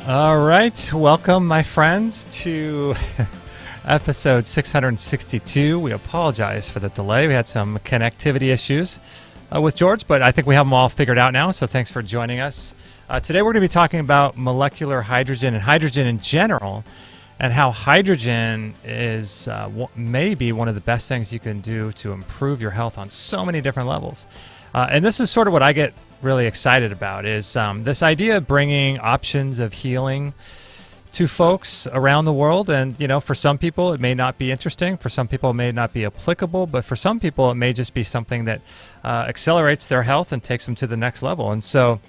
All right, welcome, my friends, to episode 662. We apologize for the delay. We had some connectivity issues with George, but I think we have them all figured out now, so thanks for joining us. Today we're going to be talking about molecular hydrogen and hydrogen in general, and how hydrogen is maybe one of the best things you can do to improve your health on so many different levels. And this is sort of what I get really excited about, is this idea of bringing options of healing to folks around the world. And, you know, for some people it may not be interesting, for some people it may not be applicable, but for some people it may just be something that accelerates their health and takes them to the next level. And so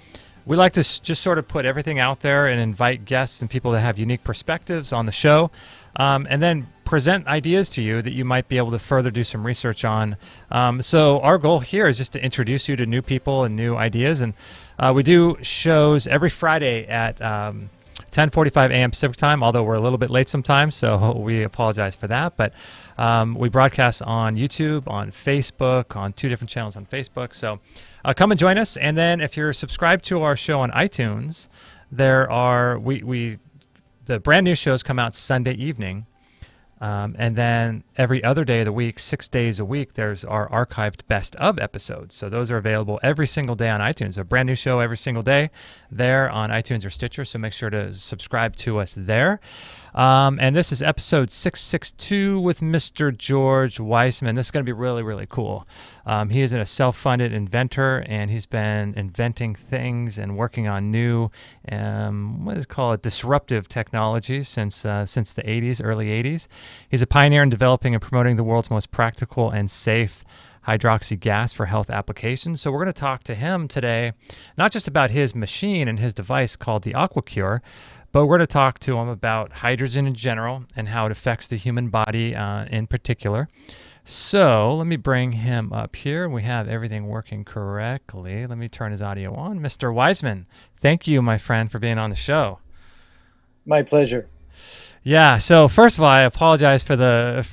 we like to just sort of put everything out there and invite guests and people that have unique perspectives on the show, and then present ideas to you that you might be able to further do some research on. So our goal here is just to introduce you to new people and new ideas. And we do shows every Friday at 10:45 a.m. Pacific time, although we're a little bit late sometimes, so we apologize for that. But we broadcast on YouTube, on Facebook, on 2 different channels on Facebook. So come and join us. And then if you're subscribed to our show on iTunes, there are the brand new shows come out Sunday evening. And then every other day of the week, 6 days a week, there's our archived best of episodes. So those are available every single day on iTunes. A brand new show every single day there on iTunes or Stitcher. So make sure to subscribe to us there. And this is episode 662 with Mr. George Wiseman. This is going to be really, really cool. He is a self-funded inventor, and he's been inventing things and working on new, what is it called, disruptive technologies since the 80s, early 80s. He's a pioneer in developing and promoting the world's most practical and safe HydrOxy Gas for health applications. So we're going to talk to him today, not just about his machine and his device called the Aqua Cure, but we're going to talk to him about hydrogen in general and how it affects the human body in particular. So let me bring him up here. We have everything working correctly. Let me turn his audio on. Mr. Wiseman, thank you, my friend, for being on the show. My pleasure. Yeah. So first of all, I apologize for the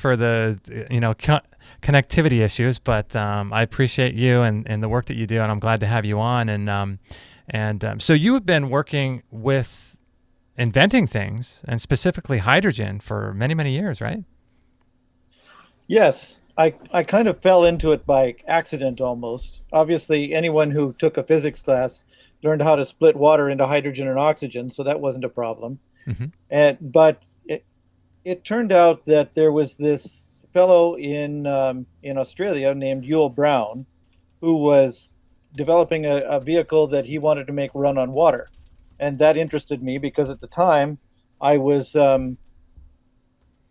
connectivity issues, but I appreciate you and the work that you do, and I'm glad to have you on. And so you have been working with inventing things, and specifically hydrogen, for many, many years, right? Yes, I kind of fell into it by accident almost. Obviously, anyone who took a physics class learned how to split water into hydrogen and oxygen, so that wasn't a problem. Mm-hmm. But it turned out that there was this fellow in Australia named Yul Brown, who was developing a vehicle that he wanted to make run on water. And that interested me because at the time I was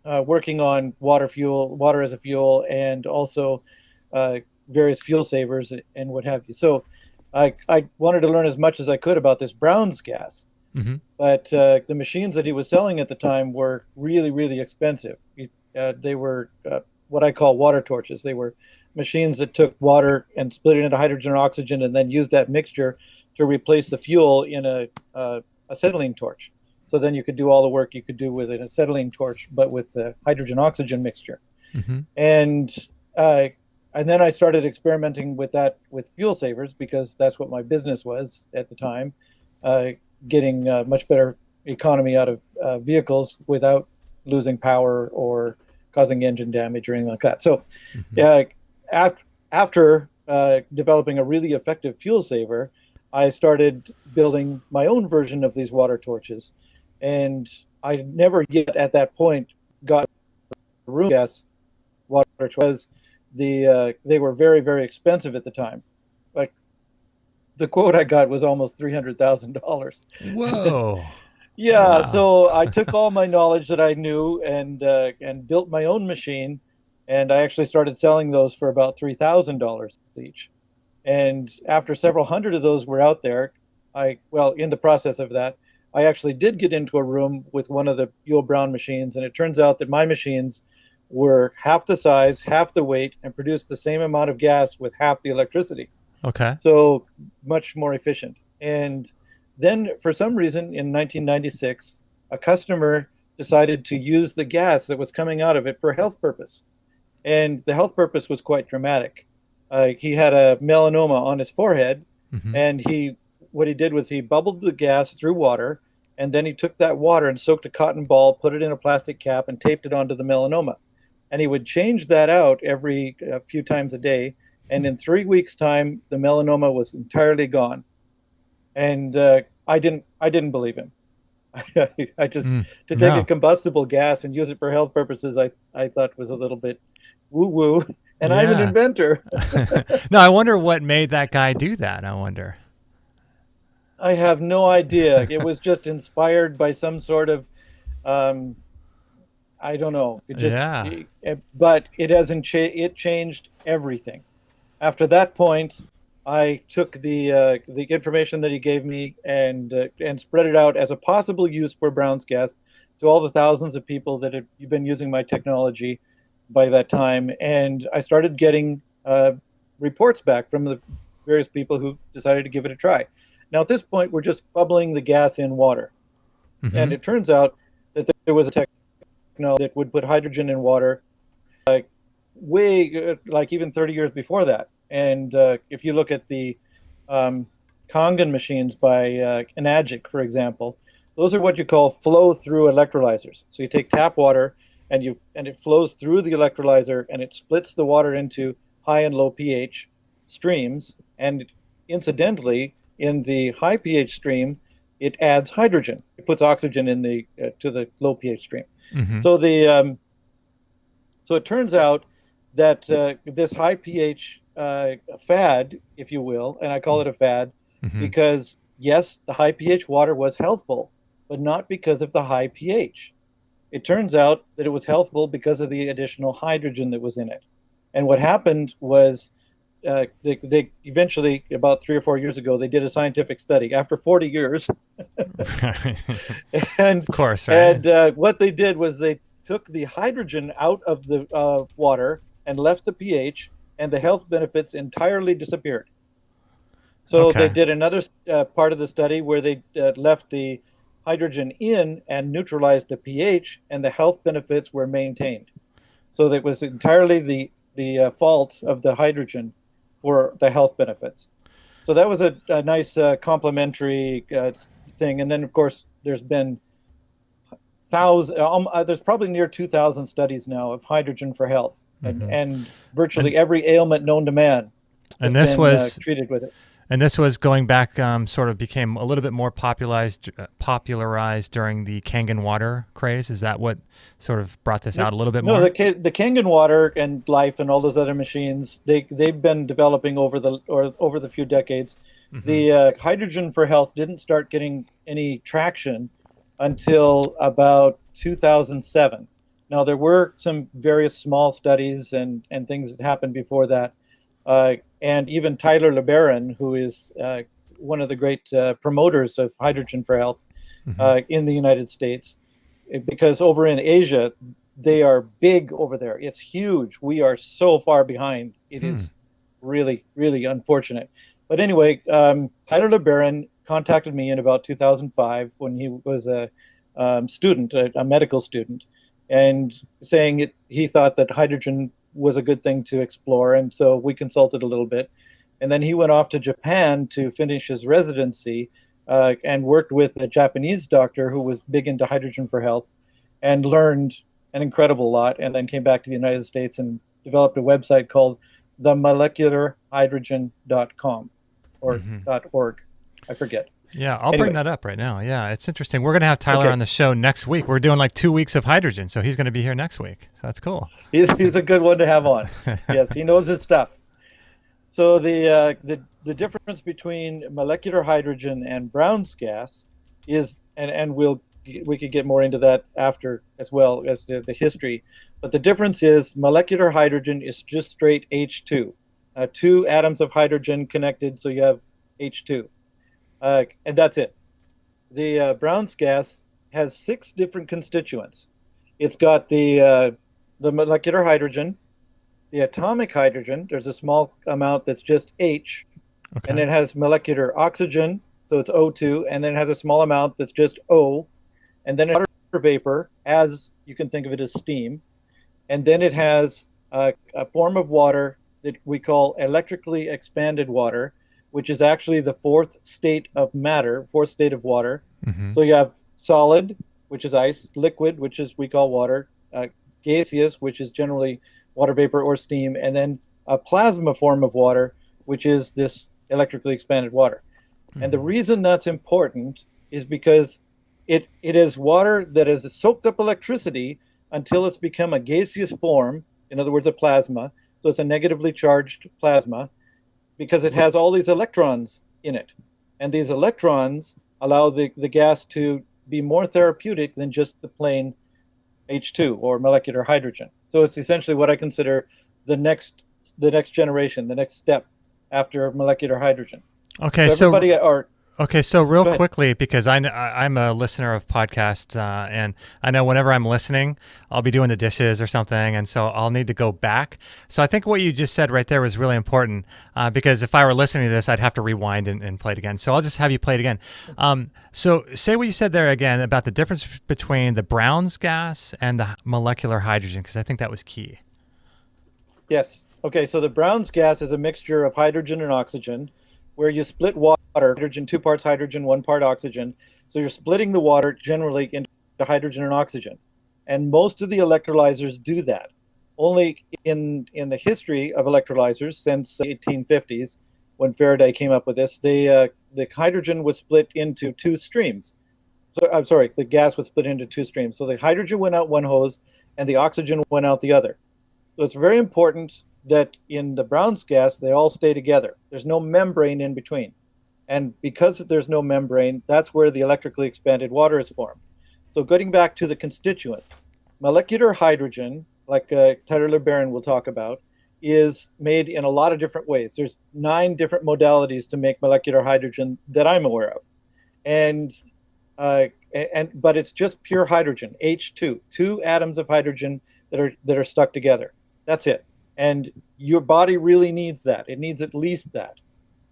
working on water as a fuel, and also various fuel savers and what have you. So I wanted to learn as much as I could about this Brown's gas. Mm-hmm. But the machines that he was selling at the time were really, really expensive. They were what I call water torches. They were machines that took water and split it into hydrogen or oxygen, and then used that mixture to replace the fuel in a acetylene torch. So then you could do all the work you could do with an acetylene torch, but with the hydrogen-oxygen mixture. Mm-hmm. And then I started experimenting with that with fuel savers, because that's what my business was at the time. Getting much better economy out of vehicles without losing power or causing engine damage or anything like that. So after developing a really effective fuel saver, I started building my own version of these water torches. And I never yet at that point got room gas water torches. They were very, very expensive at the time. Like, the quote I got was almost $300,000. Whoa. Yeah. Wow. So I took all my knowledge that I knew and built my own machine, and I actually started selling those for about $3,000 each. And after several hundred of those were out there, in the process of that, I actually did get into a room with one of the Yul Brown machines, and it turns out that my machines were half the size, half the weight, and produced the same amount of gas with half the electricity. Okay. So much more efficient. And then for some reason in 1996, a customer decided to use the gas that was coming out of it for a health purpose. And the health purpose was quite dramatic. He had a melanoma on his forehead, mm-hmm. and what he did was he bubbled the gas through water, and then he took that water and soaked a cotton ball, put it in a plastic cap, and taped it onto the melanoma. And he would change that out every few times a day. And in 3 weeks' time, the melanoma was entirely gone. And I didn't believe him. I just to take a combustible gas and use it for health purposes, I thought was a little bit woo woo. And I'm an inventor. No, I wonder what made that guy do that. I wonder. I have no idea. It was just inspired by some sort of, I don't know. It just, but it hasn't. It changed everything. After that point, I took the information that he gave me and spread it out as a possible use for Brown's gas to all the thousands of people that have been using my technology by that time. And I started getting reports back from the various people who decided to give it a try. Now, at this point, we're just bubbling the gas in water. And it turns out that there was a technology that would put hydrogen in water like even 30 years before that. And if you look at the Kangen machines by Enagic, for example, those are what you call flow-through electrolyzers. So you take tap water and it flows through the electrolyzer and it splits the water into high and low pH streams. And incidentally, in the high pH stream, it adds hydrogen. It puts oxygen in the to the low pH stream. So so it turns out that this high pH fad, if you will, and I call it a fad, because yes, the high pH water was healthful, but not because of the high pH. It turns out that it was healthful because of the additional hydrogen that was in it. And what happened was they eventually, about 3 or 4 years ago, they did a scientific study after 40 years. And of course, right? And what they did was they took the hydrogen out of the water and left the pH, and the health benefits entirely disappeared. So they did another part of the study where they left the hydrogen in and neutralized the pH, and the health benefits were maintained. So that was entirely the fault of the hydrogen for the health benefits. So that was a nice complementary thing. And then, of course, there's been there's probably near 2,000 studies now of hydrogen for health, and virtually every ailment known to man has been treated with it. And this was going back, sort of became a little bit more popularized during the Kangen water craze. Is that what sort of brought this out a little bit more? No, the Kangen water and Life and all those other machines, they've been developing over the few decades. The hydrogen for health didn't start getting any traction until about 2007. Now, there were some various small studies and things that happened before that. And even Tyler LeBaron, who is one of the great promoters of hydrogen for health in the United States, because over in Asia, they are big over there. It's huge. We are so far behind. It is really, really unfortunate. But anyway, Tyler LeBaron contacted me in about 2005 when he was a student, a medical student, and saying he thought that hydrogen was a good thing to explore. And so we consulted a little bit. And then he went off to Japan to finish his residency and worked with a Japanese doctor who was big into hydrogen for health and learned an incredible lot, and then came back to the United States and developed a website called themolecularhydrogen.com or .org. I forget. Yeah, I'll bring that up right now. Yeah, it's interesting. We're going to have Tyler on the show next week. We're doing like 2 weeks of hydrogen, so he's going to be here next week. So that's cool. He's a good one to have on. Yes, he knows his stuff. So the difference between molecular hydrogen and Brown's gas is, and we could get more into that after as well as the history, but the difference is molecular hydrogen is just straight H2, 2 atoms of hydrogen connected, so you have H2. And that's it. The Brown's gas has 6 different constituents. It's got the molecular hydrogen, the atomic hydrogen. There's a small amount that's just H, and it has molecular oxygen, so it's O2, and then it has a small amount that's just O, and then water vapor, as you can think of it as steam, and then it has a form of water that we electrically electrically expanded water, which is actually the 4th state of matter, 4th state of water. So you have solid, which is ice, liquid, which is we call water, gaseous, which is generally water vapor or steam, and then a plasma form of water, which is this electrically expanded water. And the reason that's important is because it is water that has soaked up electricity until it's become a gaseous form, in other words, a plasma. So it's a negatively charged plasma because it has all these electrons in it. And these electrons allow the gas to be more therapeutic than just the plain H2 or molecular hydrogen. So it's essentially what I consider the next generation, the next step after molecular hydrogen. Okay, so real quickly, because I'm a listener of podcasts, and I know whenever I'm listening, I'll be doing the dishes or something, and so I'll need to go back. So I think what you just said right there was really important, because if I were listening to this, I'd have to rewind and play it again. So I'll just have you play it again. So say what you said there again about the difference between the Brown's gas and the molecular hydrogen, because I think that was key. Yes. Okay, so the Brown's gas is a mixture of hydrogen and oxygen, where you split water, hydrogen, 2 parts hydrogen, 1 part oxygen. So you're splitting the water generally into hydrogen and oxygen. And most of the electrolyzers do that. Only in the history of electrolyzers since the 1850s, when Faraday came up with this, the hydrogen was split into 2 streams. So, I'm sorry, the gas was split into 2 streams. So the hydrogen went out one hose and the oxygen went out the other. So it's very important that in the Brown's gas, they all stay together. There's no membrane in between. And because there's no membrane, that's where the electrically expanded water is formed. So getting back to the constituents, molecular hydrogen, like Tyler LeBaron will talk about, is made in a lot of different ways. There's 9 different modalities to make molecular hydrogen that I'm aware of. But it's just pure hydrogen, H2, 2 atoms of hydrogen that are stuck together. That's it. And your body really needs that. It needs at least that.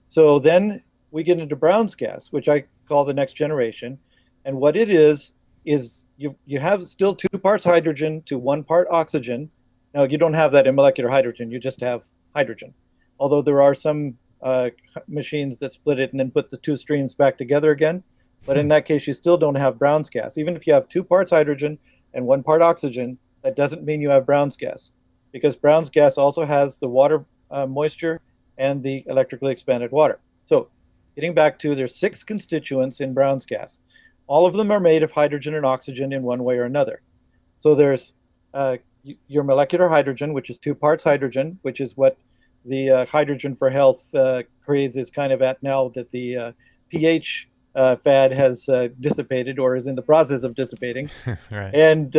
So then we get into Brown's gas, which I call the next generation. And what it is you have still 2 parts hydrogen to 1 part oxygen. Now, you don't have that in molecular hydrogen. You just have hydrogen. Although there are some machines that split it and then put the 2 streams back together again. But in that case, you still don't have Brown's gas. Even if you have 2 parts hydrogen and 1 part oxygen, that doesn't mean you have Brown's gas, because Brown's gas also has the water moisture and the electrically expanded water. So getting back to, there's 6 constituents in Brown's gas. All of them are made of hydrogen and oxygen in one way or another. So there's your molecular hydrogen, which is 2 parts hydrogen, which is what the Hydrogen for Health craze is kind of at now that the pH fad has dissipated or is in the process of dissipating. Right. And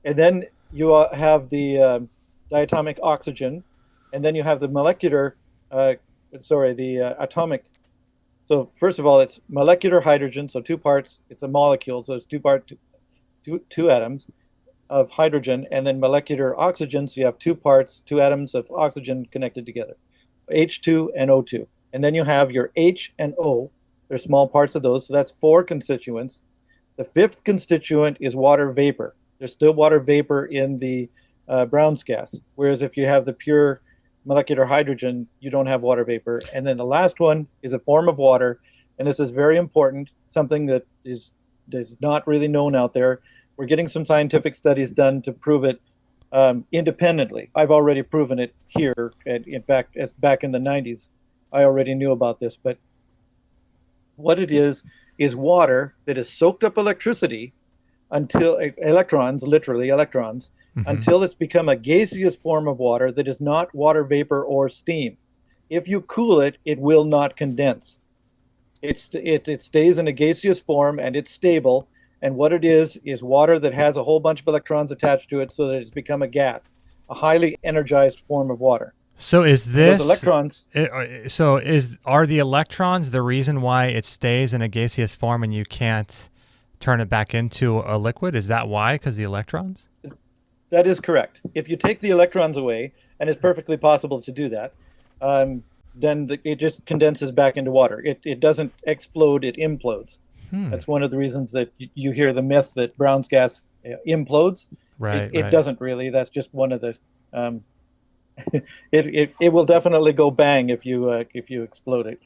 then you have the diatomic oxygen, and then you have the molecular, the atomic. So first of all, it's molecular hydrogen, so 2 parts, it's a molecule, so it's 2 atoms of hydrogen, and then molecular oxygen, so you have 2 parts, 2 atoms of oxygen connected together, H2 and O2. And then you have your H and O, they're small parts of those, so that's 4 constituents. The 5th constituent is water vapor. There's still water vapor in the Brown's gas, whereas if you have the pure molecular hydrogen, you don't have water vapor. And then the last one is a form of water, and this is very important, something that is not really known out there. We're getting some scientific studies done to prove it independently. I've already proven it here. And in fact, as back in the 90s, I already knew about this. But what it is water that has soaked up electricity until electrons, literally electrons, until it's become a gaseous form of water that is not water vapor or steam. If you cool it, it will not condense. It stays in a gaseous form, and it's stable. And what it is water that has a whole bunch of electrons attached to it so that it's become a gas, a highly energized form of water. So is this those electrons? Are the electrons the reason why it stays in a gaseous form and you can't turn it back into a liquid? Is that why? Because the electrons? That is correct. If you take the electrons away, and it's perfectly possible to do that, then it just condenses back into water. It doesn't explode, it implodes. That's one of the reasons that you hear the myth that Brown's gas implodes. Right. It doesn't really. That's just one of the it will definitely go bang if you explode it.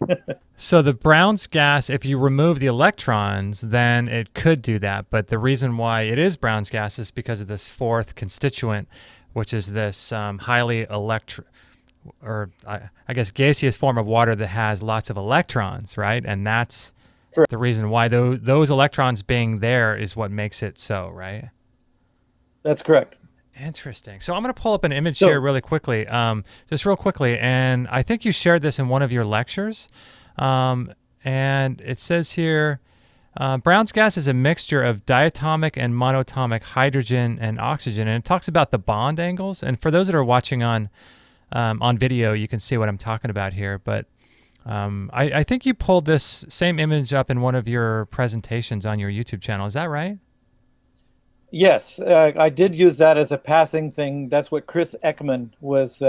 So the Brown's gas, if you remove the electrons, then it could do that. But the reason why it is Brown's gas is because of this fourth constituent, which is this highly I guess gaseous form of water that has lots of electrons, right? And that's Correct. the reason why those electrons being there is what makes it so, right? That's correct. Interesting. So I'm going to pull up an image here really quickly, just real quickly. And I think you shared this in one of your lectures. And it says here, Brown's gas is a mixture of diatomic and monatomic hydrogen and oxygen. And it talks about the bond angles. And for those that are watching on video, you can see what I'm talking about here. But I think you pulled this same image up in one of your presentations on your YouTube channel. Is that right? Yes, I did use that as a passing thing. That's what Chris Ekman was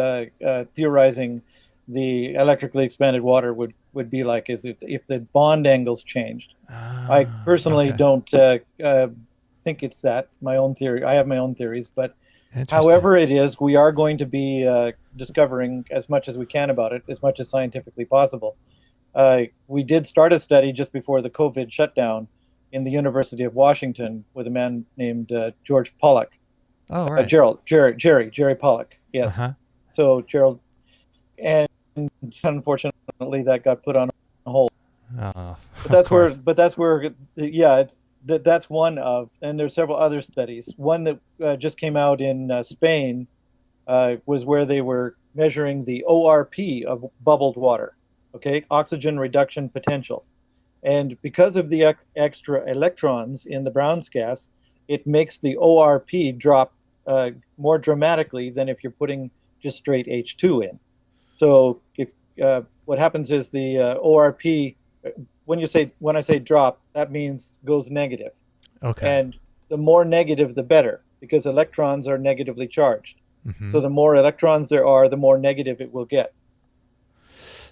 theorizing the electrically expanded water would be like, is if the bond angles changed. I personally don't think it's that. My own theory. I have my own theories, but however it is, we are going to be discovering as much as we can about it, as much as scientifically possible. We did start a study just before the COVID shutdown in the University of Washington with a man named George Pollack. Oh, right. Jerry Pollack. Yes. So Gerald, and unfortunately that got put on hold. Oh, but that's where, yeah, that's one of, and there's several other studies. One that just came out in Spain was where they were measuring the ORP of bubbled water. Okay, oxygen reduction potential. And because of the extra electrons in the Brown's gas, it makes the ORP drop more dramatically than if you're putting just straight H2 in. So if what happens is the ORP, when I say drop, that means goes negative. Okay. And the more negative, the better, because electrons are negatively charged. Mm-hmm. So the more electrons there are, the more negative it will get.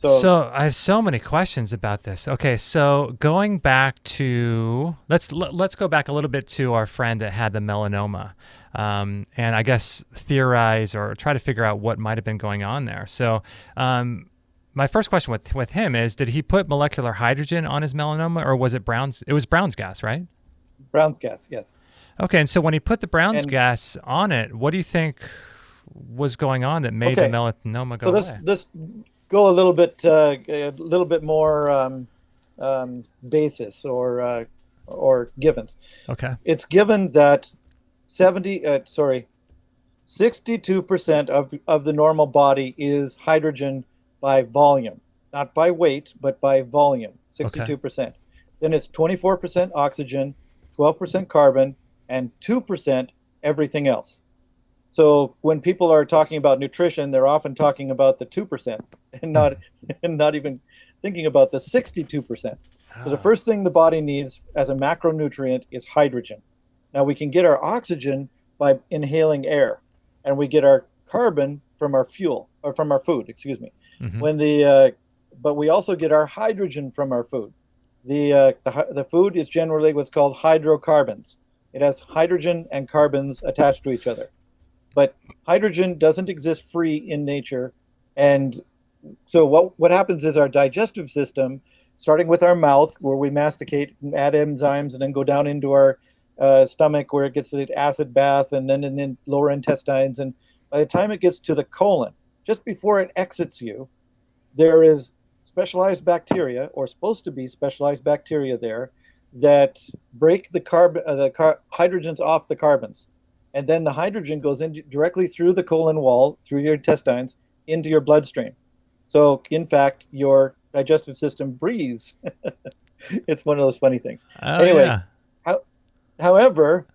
So I have so many questions about this. Okay, so going back to let's go back a little bit to our friend that had the melanoma, and I guess theorize or try to figure out what might have been going on there. So my first question with him is, did he put molecular hydrogen on his melanoma, or was it Brown's? It was Brown's gas, right? Brown's gas, yes. Okay, and so when he put the Brown's gas on it, what do you think was going on that made the melanoma go away? Let's go a little bit more basis or givens. Okay. It's given that 62% of the normal body is hydrogen by volume, not by weight, but by volume. 62%. Okay. Then it's 24% oxygen, 12% carbon, and 2% everything else. So when people are talking about nutrition, they're often talking about the 2% and not even thinking about the 62%. So the first thing the body needs as a macronutrient is hydrogen. Now we can get our oxygen by inhaling air, and we get our carbon from our fuel, or from our food, excuse me. Mm-hmm. But we also get our hydrogen from our food. The food is generally what's called hydrocarbons. It has hydrogen and carbons attached to each other. But hydrogen doesn't exist free in nature. And so what happens is our digestive system, starting with our mouth, where we masticate and add enzymes, and then go down into our stomach, where it gets the acid bath, and then in the lower intestines. And by the time it gets to the colon, just before it exits you, there is specialized bacteria, or supposed to be specialized bacteria there, that break the hydrogens off the carbons. And then the hydrogen goes in directly through the colon wall, through your intestines, into your bloodstream. So, in fact, your digestive system breathes. It's one of those funny things. Anyway, yeah. However,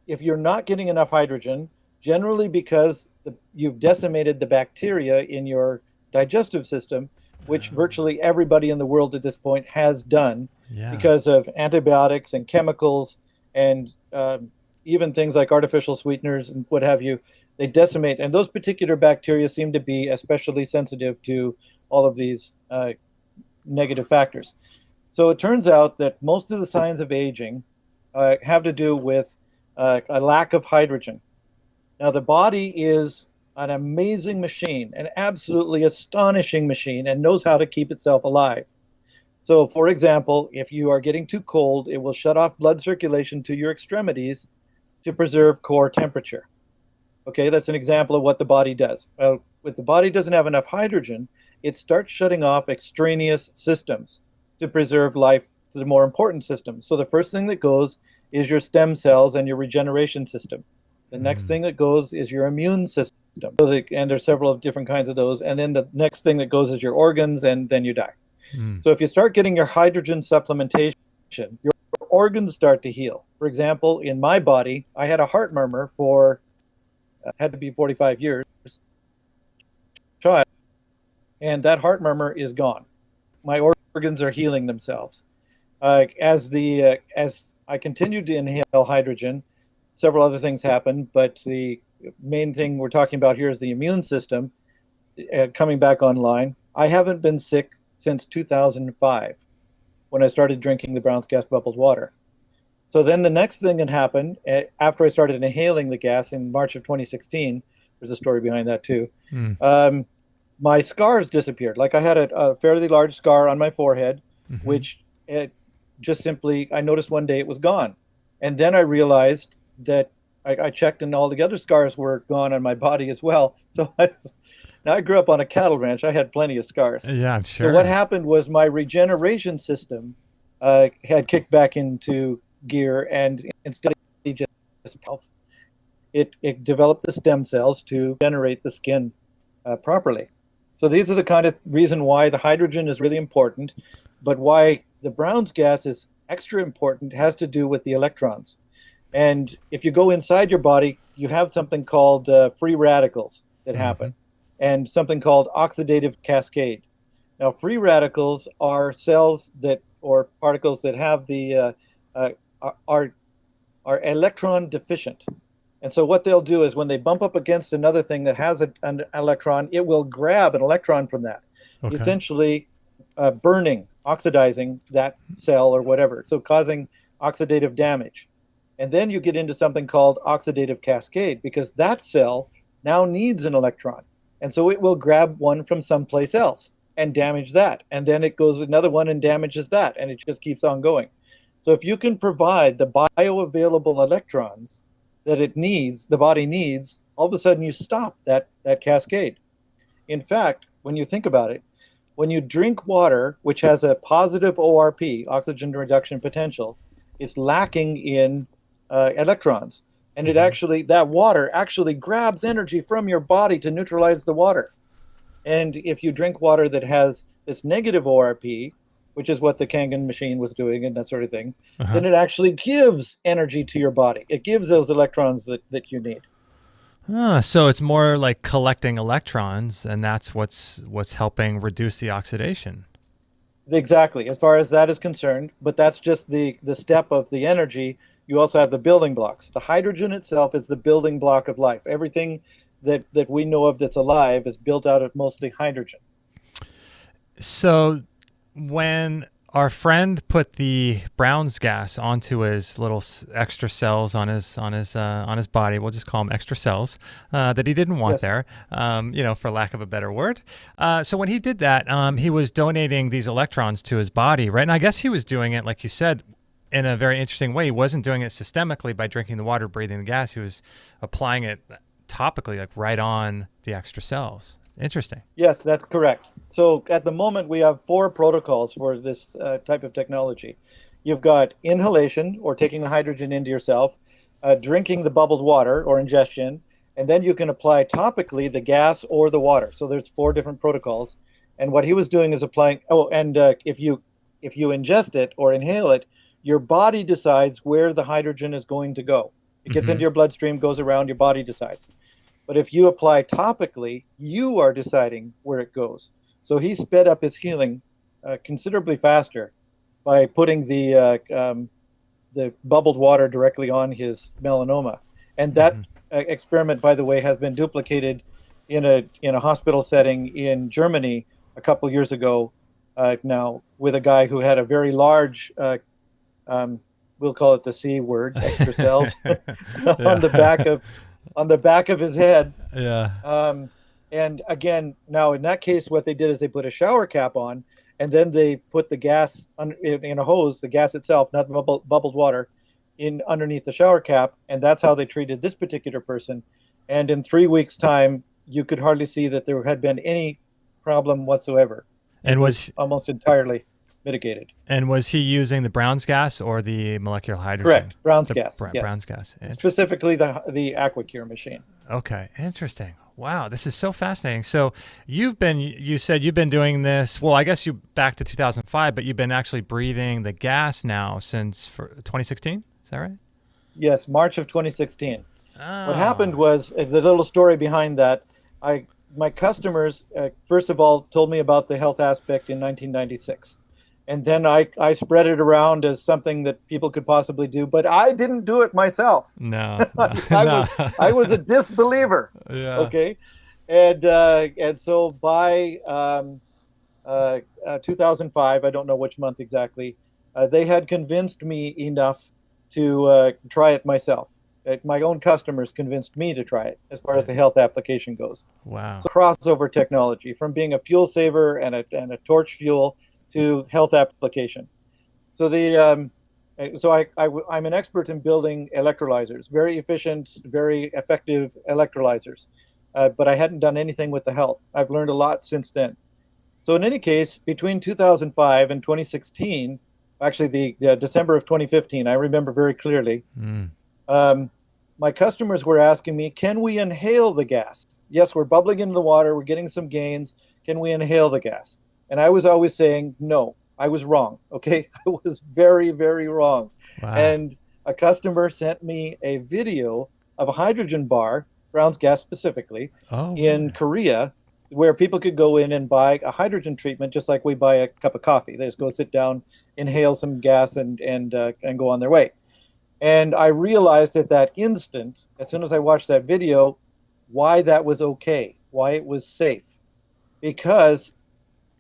if you're not getting enough hydrogen, generally because you've decimated the bacteria in your digestive system, which virtually everybody in the world at this point has done, because of antibiotics and chemicals and even things like artificial sweeteners and what have you, they decimate. And those particular bacteria seem to be especially sensitive to all of these negative factors. So it turns out that most of the signs of aging have to do with a lack of hydrogen. Now, the body is an amazing machine, an absolutely astonishing machine, and knows how to keep itself alive. So, for example, if you are getting too cold, it will shut off blood circulation to your extremities to preserve core temperature. Okay, that's an example of what the body does. If the body doesn't have enough hydrogen, it starts shutting off extraneous systems to preserve life to the more important systems. So the first thing that goes is your stem cells and your regeneration system. The next thing that goes is your immune system. And there's several of different kinds of those. And then the next thing that goes is your organs, and then you die. So if you start getting your hydrogen supplementation, your organs start to heal. For example, in my body, I had a heart murmur for had to be 45 years, child, and that heart murmur is gone. My organs are healing themselves. As I continued to inhale hydrogen, several other things happened, but the main thing we're talking about here is the immune system coming back online. I haven't been sick since 2005 when I started drinking the Brown's Gas bubbled water. So then the next thing that happened after I started inhaling the gas in March of 2016, there's a story behind that too. My scars disappeared. Like I had a fairly large scar on my forehead, which just simply, I noticed one day it was gone. And then I realized that I checked and all the other scars were gone on my body as well. So now I grew up on a cattle ranch. I had plenty of scars. Yeah, I'm sure. So what happened was my regeneration system had kicked back into gear, and instead of just it developed the stem cells to generate the skin properly. So these are the kind of reason why the hydrogen is really important, but why the Brown's gas is extra important has to do with the electrons. And if you go inside your body, you have something called free radicals that happen, and something called oxidative cascade. Now, free radicals are cells that, or particles that have the are electron deficient. And so what they'll do is when they bump up against another thing that has an electron, it will grab an electron from that, essentially burning, oxidizing that cell or whatever, so causing oxidative damage. And then you get into something called oxidative cascade, because that cell now needs an electron. And so it will grab one from someplace else and damage that. And then it goes another one and damages that. And it just keeps on going. So if you can provide the bioavailable electrons that it needs, the body needs, all of a sudden you stop that cascade. In fact, when you think about it, when you drink water, which has a positive ORP, oxygen reduction potential, it's lacking in electrons. And it actually, that water actually grabs energy from your body to neutralize the water. And if you drink water that has this negative ORP, which is what the Kangen machine was doing and that sort of thing, then it actually gives energy to your body. It gives those electrons that you need. So it's more like collecting electrons, and that's what's helping reduce the oxidation. Exactly, as far as that is concerned. But that's just the step of the energy. You also have the building blocks. The hydrogen itself is the building block of life. Everything that we know of that's alive is built out of mostly hydrogen. So when our friend put the Brown's gas onto his little extra cells on his body, we'll just call them extra cells, that he didn't want there, for lack of a better word. So when he did that, he was donating these electrons to his body, right? And I guess he was doing it, like you said, in a very interesting way. He wasn't doing it systemically by drinking the water, breathing the gas. He was applying it topically, like right on the extra cells. Interesting. Yes, that's correct. So at the moment, we have 4 protocols for this type of technology. You've got inhalation, or taking the hydrogen into yourself, drinking the bubbled water, or ingestion, and then you can apply topically the gas or the water. So there's 4 different protocols. And what he was doing is applying, if you ingest it or inhale it, your body decides where the hydrogen is going to go. It gets into your bloodstream, goes around, your body decides. But if you apply topically, you are deciding where it goes. So he sped up his healing considerably faster by putting the bubbled water directly on his melanoma. And that experiment, by the way, has been duplicated in a hospital setting in Germany a couple years ago now, with a guy who had a very large, we'll call it the C word, extra cells, on the back of on the back of his head. Yeah. And again, now in that case, what they did is they put a shower cap on, and then they put the gas in a hose, the gas itself, not bubbled water, in underneath the shower cap, and that's how they treated this particular person. And in 3 weeks' time, you could hardly see that there had been any problem whatsoever. It And was almost entirely mitigated. And was he using the Brown's gas or the molecular hydrogen? Correct, Brown's gas. Yes. Brown's gas. Specifically the Aqua Cure machine. Okay, interesting. Wow, this is so fascinating. So you said you've been doing this, well, I guess you back to 2005, but you've been actually breathing the gas now since 2016? Is that right? Yes, March of 2016. Oh. What happened was, the little story behind that, my customers, first of all, told me about the health aspect in 1996. And then I spread it around as something that people could possibly do, but I didn't do it myself. No. I was a disbeliever. Yeah. Okay. And so by 2005, I don't know which month exactly, they had convinced me enough to try it myself. My own customers convinced me to try it as far as the health application goes. Wow. So crossover technology from being a fuel saver and a torch fuel to health application. So I'm an expert in building electrolyzers, very efficient, very effective electrolyzers. But I hadn't done anything with the health. I've learned a lot since then. So in any case, between 2005 and 2016, actually the December of 2015, I remember very clearly, my customers were asking me, can we inhale the gas? Yes, we're bubbling into the water, we're getting some gains. Can we inhale the gas? And I was always saying, no, I was wrong. Okay, I was very, very wrong. Wow. And a customer sent me a video of a hydrogen bar, Brown's gas specifically, in Korea, where people could go in and buy a hydrogen treatment just like we buy a cup of coffee. They just go sit down, inhale some gas, and go on their way. And I realized at that instant, as soon as I watched that video, why that was okay, why it was safe. Because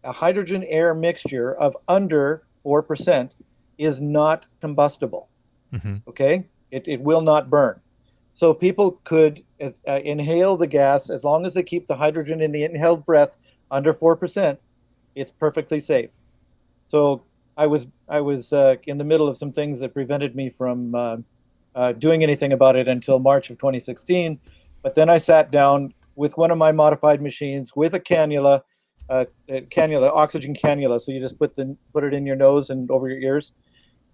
a hydrogen air mixture of under 4% is not combustible. Okay? It will not burn. So people could inhale the gas as long as they keep the hydrogen in the inhaled breath under 4%. It's perfectly safe. So I was in the middle of some things that prevented me from doing anything about it until March of 2016. But then I sat down with one of my modified machines with a cannula, oxygen cannula. So you just put it in your nose and over your ears.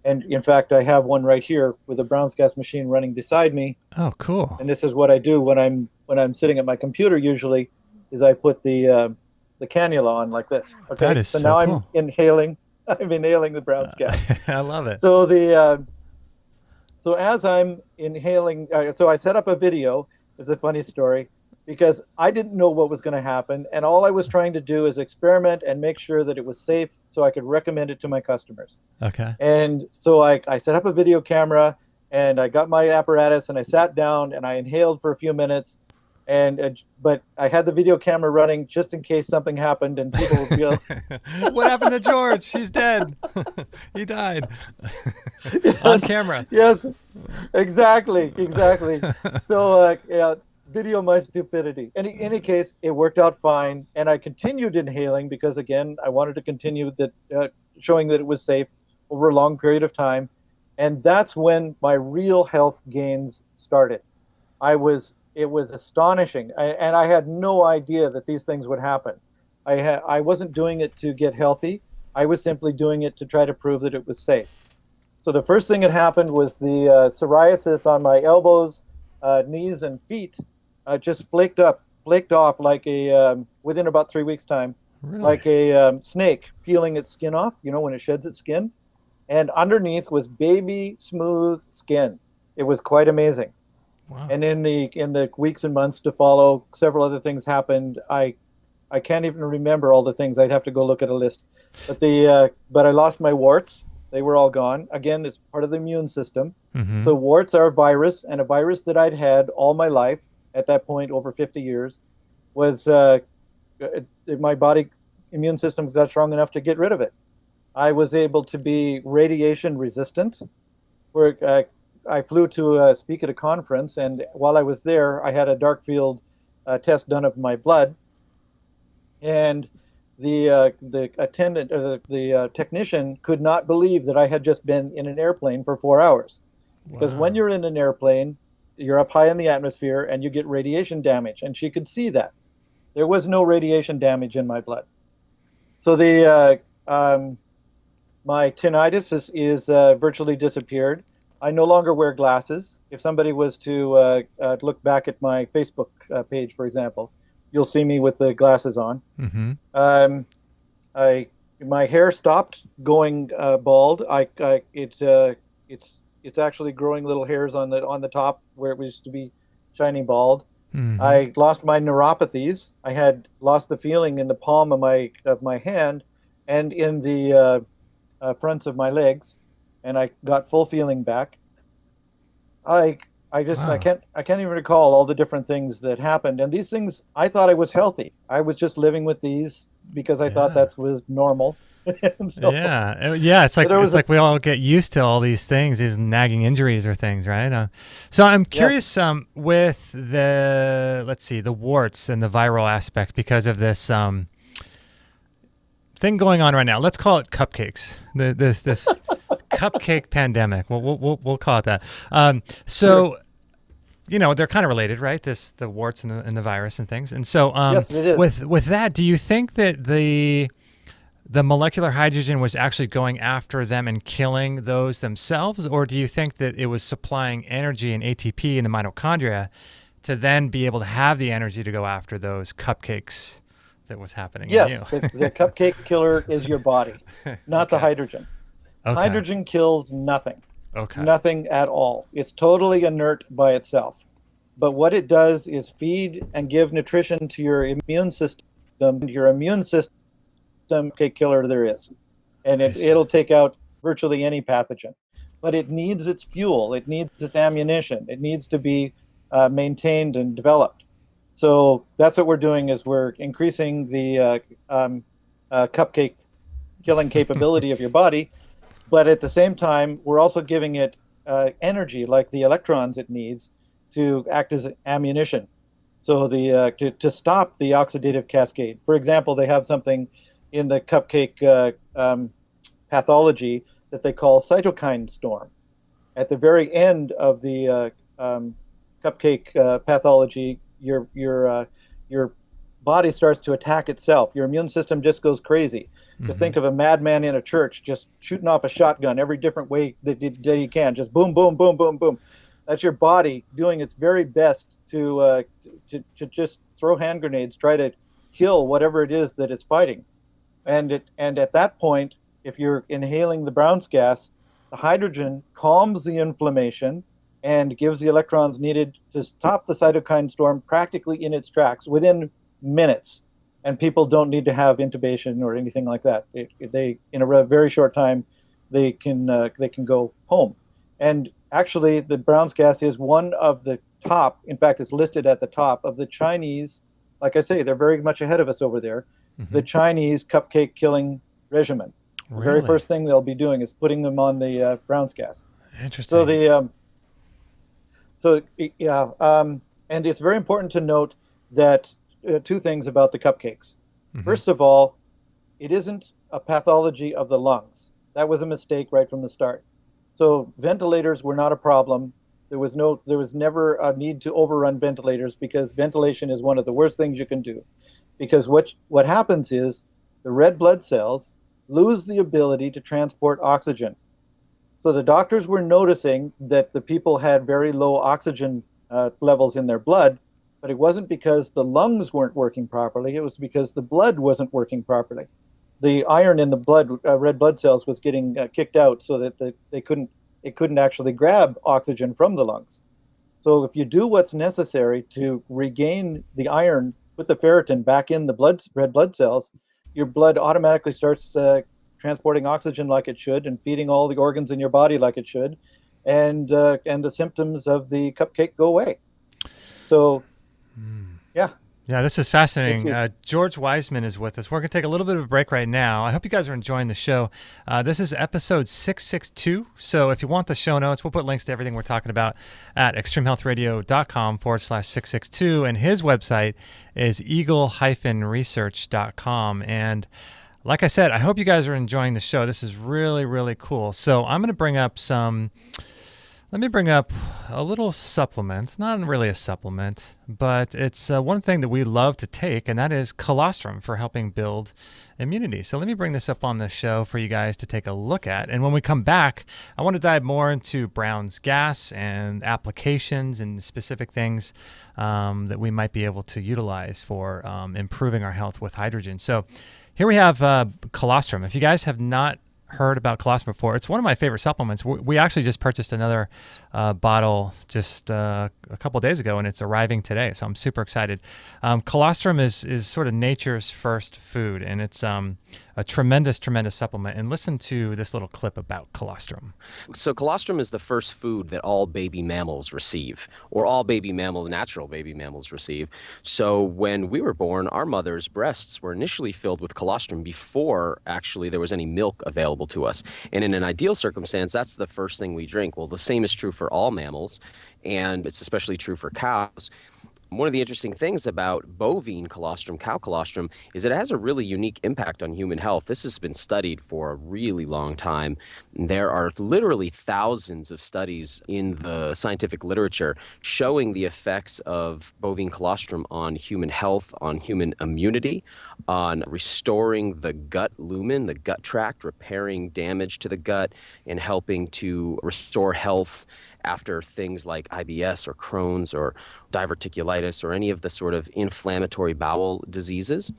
And in fact, I have one right here with a Brown's gas machine running beside me. Oh, cool! And this is what I do when I'm sitting at my computer. Usually, is I put the cannula on like this. Okay, that is so now cool. I'm inhaling the Brown's gas. I love it. So so as I'm inhaling, so I set up a video. It's a funny story because I didn't know what was going to happen, and all I was trying to do is experiment and make sure that it was safe so I could recommend it to my customers. Okay. And so I set up a video camera, and I got my apparatus, and I sat down, and I inhaled for a few minutes, but I had the video camera running just in case something happened and people would be what happened to George? She's dead. He died. Yes, on camera. Yes, exactly. So video my stupidity. In any case, it worked out fine, and I continued inhaling because, again, I wanted to continue showing that it was safe over a long period of time, and that's when my real health gains started. It was astonishing, and I had no idea that these things would happen. I wasn't doing it to get healthy. I was simply doing it to try to prove that it was safe. So the first thing that happened was the psoriasis on my elbows, knees, and feet just flaked off like within about 3 weeks' time. Really? Like a snake peeling its skin off, when it sheds its skin. And underneath was baby smooth skin. It was quite amazing. Wow. And in the weeks and months to follow, several other things happened. I can't even remember all the things. I'd have to go look at a list. But I lost my warts. They were all gone. Again, it's part of the immune system. So warts are a virus, and a virus that I'd had all my life, at that point over 50 years, was my body immune system got strong enough to get rid of it. I was able to be radiation resistant, where I flew to speak at a conference, and while I was there, I had a dark field test done of my blood, and the attendant or the technician could not believe that I had just been in an airplane for 4 hours, because when you're in an airplane, you're up high in the atmosphere and you get radiation damage, and she could see that there was no radiation damage in my blood. So the my tinnitus is virtually disappeared. I no longer wear glasses. If somebody was to look back at my Facebook page, for example, you'll see me with the glasses on. Mm-hmm. My hair stopped going bald. It's actually growing little hairs on the top where it used to be shiny bald. Mm-hmm. I lost my neuropathies. I had lost the feeling in the palm of my hand and in the fronts of my legs, and I got full feeling back. I can't even recall all the different things that happened. And these things, I thought I was healthy. I was just living with these because I thought that was normal. So, yeah. It's like we all get used to all these things, these nagging injuries or things, right? So I'm curious with the warts and the viral aspect because of this thing going on right now. Let's call it cupcakes. This cupcake pandemic. We'll call it that. So. You know, they're kind of related, right? The warts and the virus and things. And so yes, it is. With that, do you think that the molecular hydrogen was actually going after them and killing those themselves? Or do you think that it was supplying energy and ATP in the mitochondria to then be able to have the energy to go after those cupcakes that was happening in you? Yes, the cupcake killer is your body, not the hydrogen. Okay. Hydrogen kills nothing. Okay. Nothing at all. It's totally inert by itself. But what it does is feed and give nutrition to your immune system. Your immune system, killer there is. And it'll take out virtually any pathogen. But it needs its fuel. It needs its ammunition. It needs to be maintained and developed. So that's what we're doing is we're increasing the cupcake killing capability of your body. But at the same time, we're also giving it energy, like the electrons it needs, to act as ammunition. So to stop the oxidative cascade. For example, they have something in the cupcake pathology that they call cytokine storm. At the very end of the cupcake pathology, your body starts to attack itself. Your immune system just goes crazy. Mm-hmm. To think of a madman in a church just shooting off a shotgun every different way that he can, just boom, boom, boom, boom, boom. That's your body doing its very best to just throw hand grenades, try to kill whatever it is that it's fighting. And at that point, if you're inhaling the Brown's gas, the hydrogen calms the inflammation and gives the electrons needed to stop the cytokine storm practically in its tracks within minutes. And people don't need to have intubation or anything like that. They in a very short time, they can go home. And actually, the Brown's gas is one of the top. In fact, it's listed at the top of the Chinese. Like I say, they're very much ahead of us over there. Mm-hmm. The Chinese cupcake killing regimen. Really? The very first thing they'll be doing is putting them on the Brown's gas. Interesting. So and it's very important to note that. Two things about the cupcakes. Mm-hmm. First of all, it isn't a pathology of the lungs. That was a mistake right from the start. So ventilators were not a problem. There was never a need to overrun ventilators because ventilation is one of the worst things you can do. Because what happens is the red blood cells lose the ability to transport oxygen. So the doctors were noticing that the people had very low oxygen levels in their blood. But it wasn't because the lungs weren't working properly. It was because the blood wasn't working properly. The iron in the blood, red blood cells, was getting kicked out so that it couldn't actually grab oxygen from the lungs. So if you do what's necessary to regain the iron, put the ferritin back in the red blood cells, your blood automatically starts transporting oxygen like it should and feeding all the organs in your body like it should, and the symptoms of the cupcake go away. So. Yeah. Yeah, this is fascinating. George Wiseman is with us. We're going to take a little bit of a break right now. I hope you guys are enjoying the show. This is episode 662. So if you want the show notes, we'll put links to everything we're talking about at extremehealthradio.com/662. And his website is eagle-research.com. And like I said, I hope you guys are enjoying the show. This is really, really cool. So I'm going to bring up let me bring up a little supplement, not really a supplement, but it's one thing that we love to take, and that is colostrum for helping build immunity. So let me bring this up on the show for you guys to take a look at. And when we come back, I want to dive more into Brown's gas and applications and specific things that we might be able to utilize for improving our health with hydrogen. So here we have colostrum. If you guys have not heard about colostrum before, it's one of my favorite supplements. We actually just purchased another bottle just a couple days ago, and it's arriving today, so I'm super excited. Colostrum is sort of nature's first food, and it's a tremendous supplement. And listen to this little clip about colostrum. So colostrum is the first food that all baby mammals receive, or all baby mammals, natural baby mammals receive. So when we were born, our mother's breasts were initially filled with colostrum before actually there was any milk available to us. And in an ideal circumstance, that's the first thing we drink. Well, the same is true for all mammals, and it's especially true for cows. One of the interesting things about bovine colostrum, cow colostrum, is it has a really unique impact on human health. This has been studied for a really long time. There are literally thousands of studies in the scientific literature showing the effects of bovine colostrum on human health, on human immunity, on restoring the gut lumen, the gut tract, repairing damage to the gut, and helping to restore health after things like IBS or Crohn's or diverticulitis or any of the sort of inflammatory bowel diseases.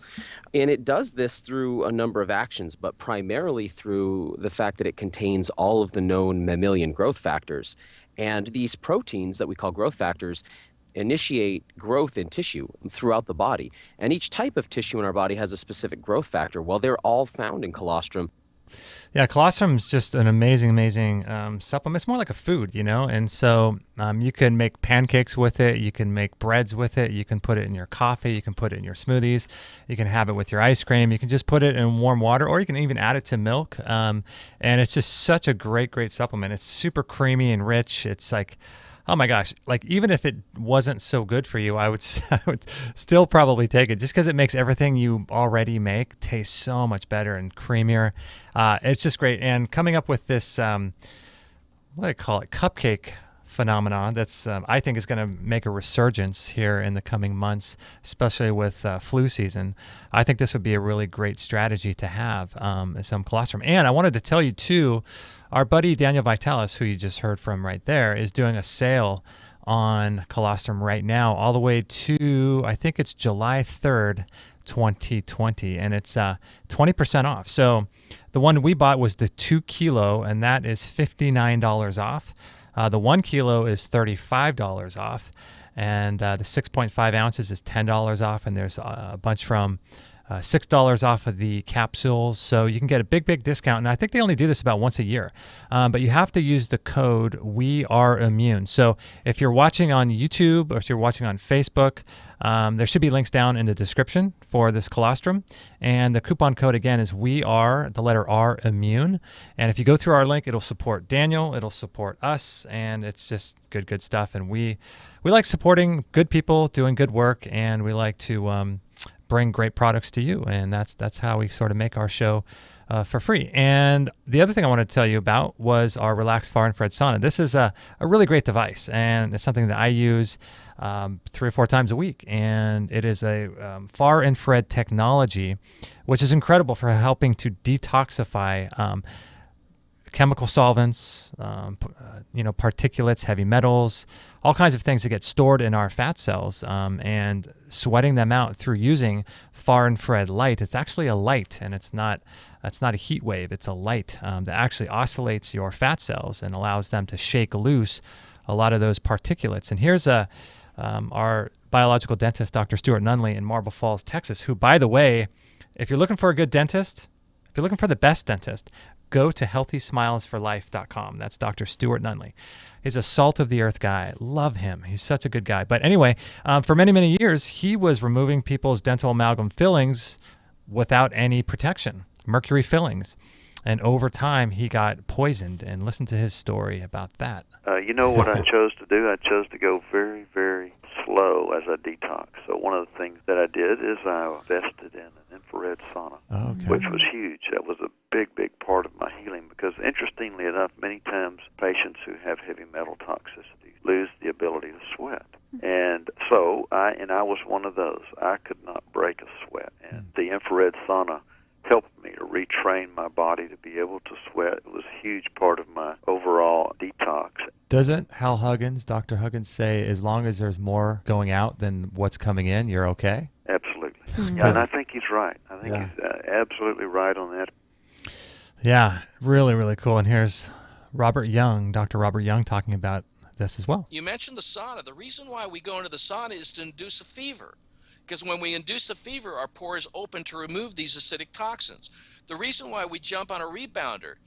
And it does this through a number of actions, but primarily through the fact that it contains all of the known mammalian growth factors. And these proteins that we call growth factors initiate growth in tissue throughout the body. And each type of tissue in our body has a specific growth factor. Well, they're all found in colostrum. Yeah, colostrum is just an amazing supplement. It's more like a food, and so you can make pancakes with it. You can make breads with it. You can put it in your coffee. You can put it in your smoothies. You can have it with your ice cream. You can just put it in warm water, or you can even add it to milk. And it's just such a great supplement. It's super creamy and rich. It's like, oh my gosh, like even if it wasn't so good for you, I would still probably take it just because it makes everything you already make taste so much better and creamier. It's just great. And coming up with this, what do I call it, cupcake phenomenon that's I think is going to make a resurgence here in the coming months, especially with flu season. I think this would be a really great strategy to have some colostrum. And I wanted to tell you too, our buddy Daniel Vitalis, who you just heard from right there, is doing a sale on colostrum right now all the way to, I think it's July 3rd, 2020, and it's 20% off. So the one we bought was the 2 kilo, and that is $59 off. The 1 kilo is $35 off, and the 6.5 ounces is $10 off, and there's a bunch from $6 off of the capsules. So you can get a big discount. And I think they only do this about once a year. But you have to use the code WeAreImmune. So if you're watching on YouTube or if you're watching on Facebook, there should be links down in the description for this colostrum. And the coupon code again is the letter R, immune. And if you go through our link, it'll support Daniel, it'll support us, and it's just good stuff. And we like supporting good people doing good work, and we like to bring great products to you, and that's how we sort of make our show for free. And the other thing I wanted to tell you about was our Relax Far Infrared Sauna. This is a really great device, and it's something that I use 3 or 4 times a week, and it is a far infrared technology, which is incredible for helping to detoxify chemical solvents, particulates, heavy metals, all kinds of things that get stored in our fat cells, and sweating them out through using far infrared light. It's actually a light, and it's not a heat wave. It's a light that actually oscillates your fat cells and allows them to shake loose a lot of those particulates. And here's our biological dentist, Dr. Stuart Nunley in Marble Falls, Texas, who, by the way, if you're looking for a good dentist, if you're looking for the best dentist, go to healthysmilesforlife.com. That's Dr. Stuart Nunley. He's a salt-of-the-earth guy. Love him. He's such a good guy. But anyway, for many, many years, he was removing people's dental amalgam fillings without any protection, mercury fillings. And over time, he got poisoned. And listen to his story about that. You know what I chose to do? I chose to go very, very slow as I detox. So one of the things that I did is I invested in an infrared sauna, which was huge. That was a big, big part of my healing because, interestingly enough, many times patients who have heavy metal toxicity lose the ability to sweat. And so I was one of those. I could not break a sweat. And the infrared sauna helped me to retrain my body to be able to sweat. It was a huge part of my overall detox. Doesn't Hal Huggins, Dr. Huggins, say as long as there's more going out than what's coming in, you're okay? Absolutely. Yeah, and I think he's right. I think he's absolutely right on that. Yeah, really, really cool. And here's Robert Young, Dr. Robert Young, talking about this as well. You mentioned the sauna. The reason why we go into the sauna is to induce a fever. Because when we induce a fever, our pores open to remove these acidic toxins. The reason why we jump on a rebounder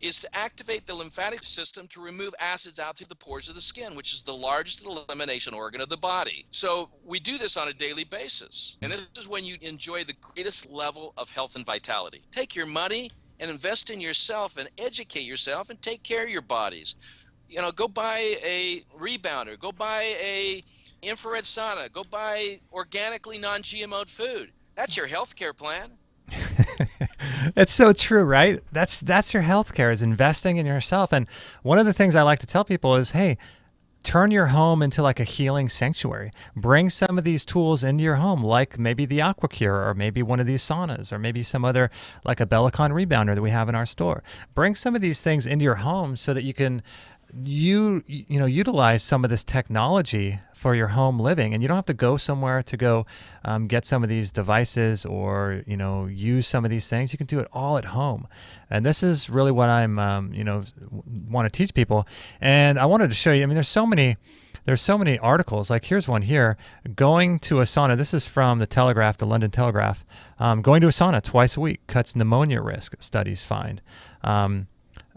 is to activate the lymphatic system to remove acids out through the pores of the skin, which is the largest elimination organ of the body. So we do this on a daily basis. And this is when you enjoy the greatest level of health and vitality. Take your money and invest in yourself and educate yourself and take care of your bodies. You know, go buy a rebounder, go buy a infrared sauna, go buy organically non-GMO'd food. That's your healthcare plan. It's so true, right? That's your healthcare, is investing in yourself. And one of the things I like to tell people is, hey, turn your home into like a healing sanctuary. Bring some of these tools into your home, like maybe the Aqua Cure, or maybe one of these saunas, or maybe some other, like a Bellicon Rebounder that we have in our store. Bring some of these things into your home so that you can utilize some of this technology for your home living, and you don't have to go somewhere to go get some of these devices or use some of these things. You can do it all at home, and this is really what I'm want to teach people. And I wanted to show you. I mean, there's so many articles. Like here's one here: going to a sauna. This is from the Telegraph, the London Telegraph. Going to a sauna twice a week cuts pneumonia risk, studies find.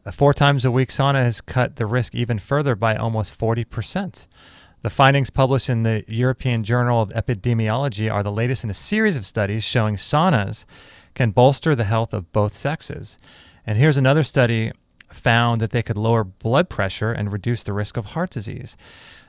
A 4 times a week sauna has cut the risk even further by almost 40%. The findings published in the European Journal of Epidemiology are the latest in a series of studies showing saunas can bolster the health of both sexes. And here's another study found that they could lower blood pressure and reduce the risk of heart disease.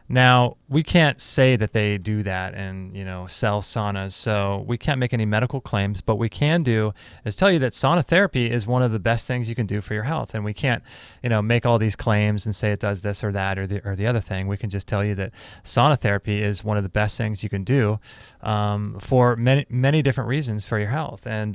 Now, we can't say that they do that and, sell saunas, so we can't make any medical claims. But what we can do is tell you that sauna therapy is one of the best things you can do for your health. And we can't, make all these claims and say it does this or that or the other thing. We can just tell you that sauna therapy is one of the best things you can do for many, many different reasons for your health. And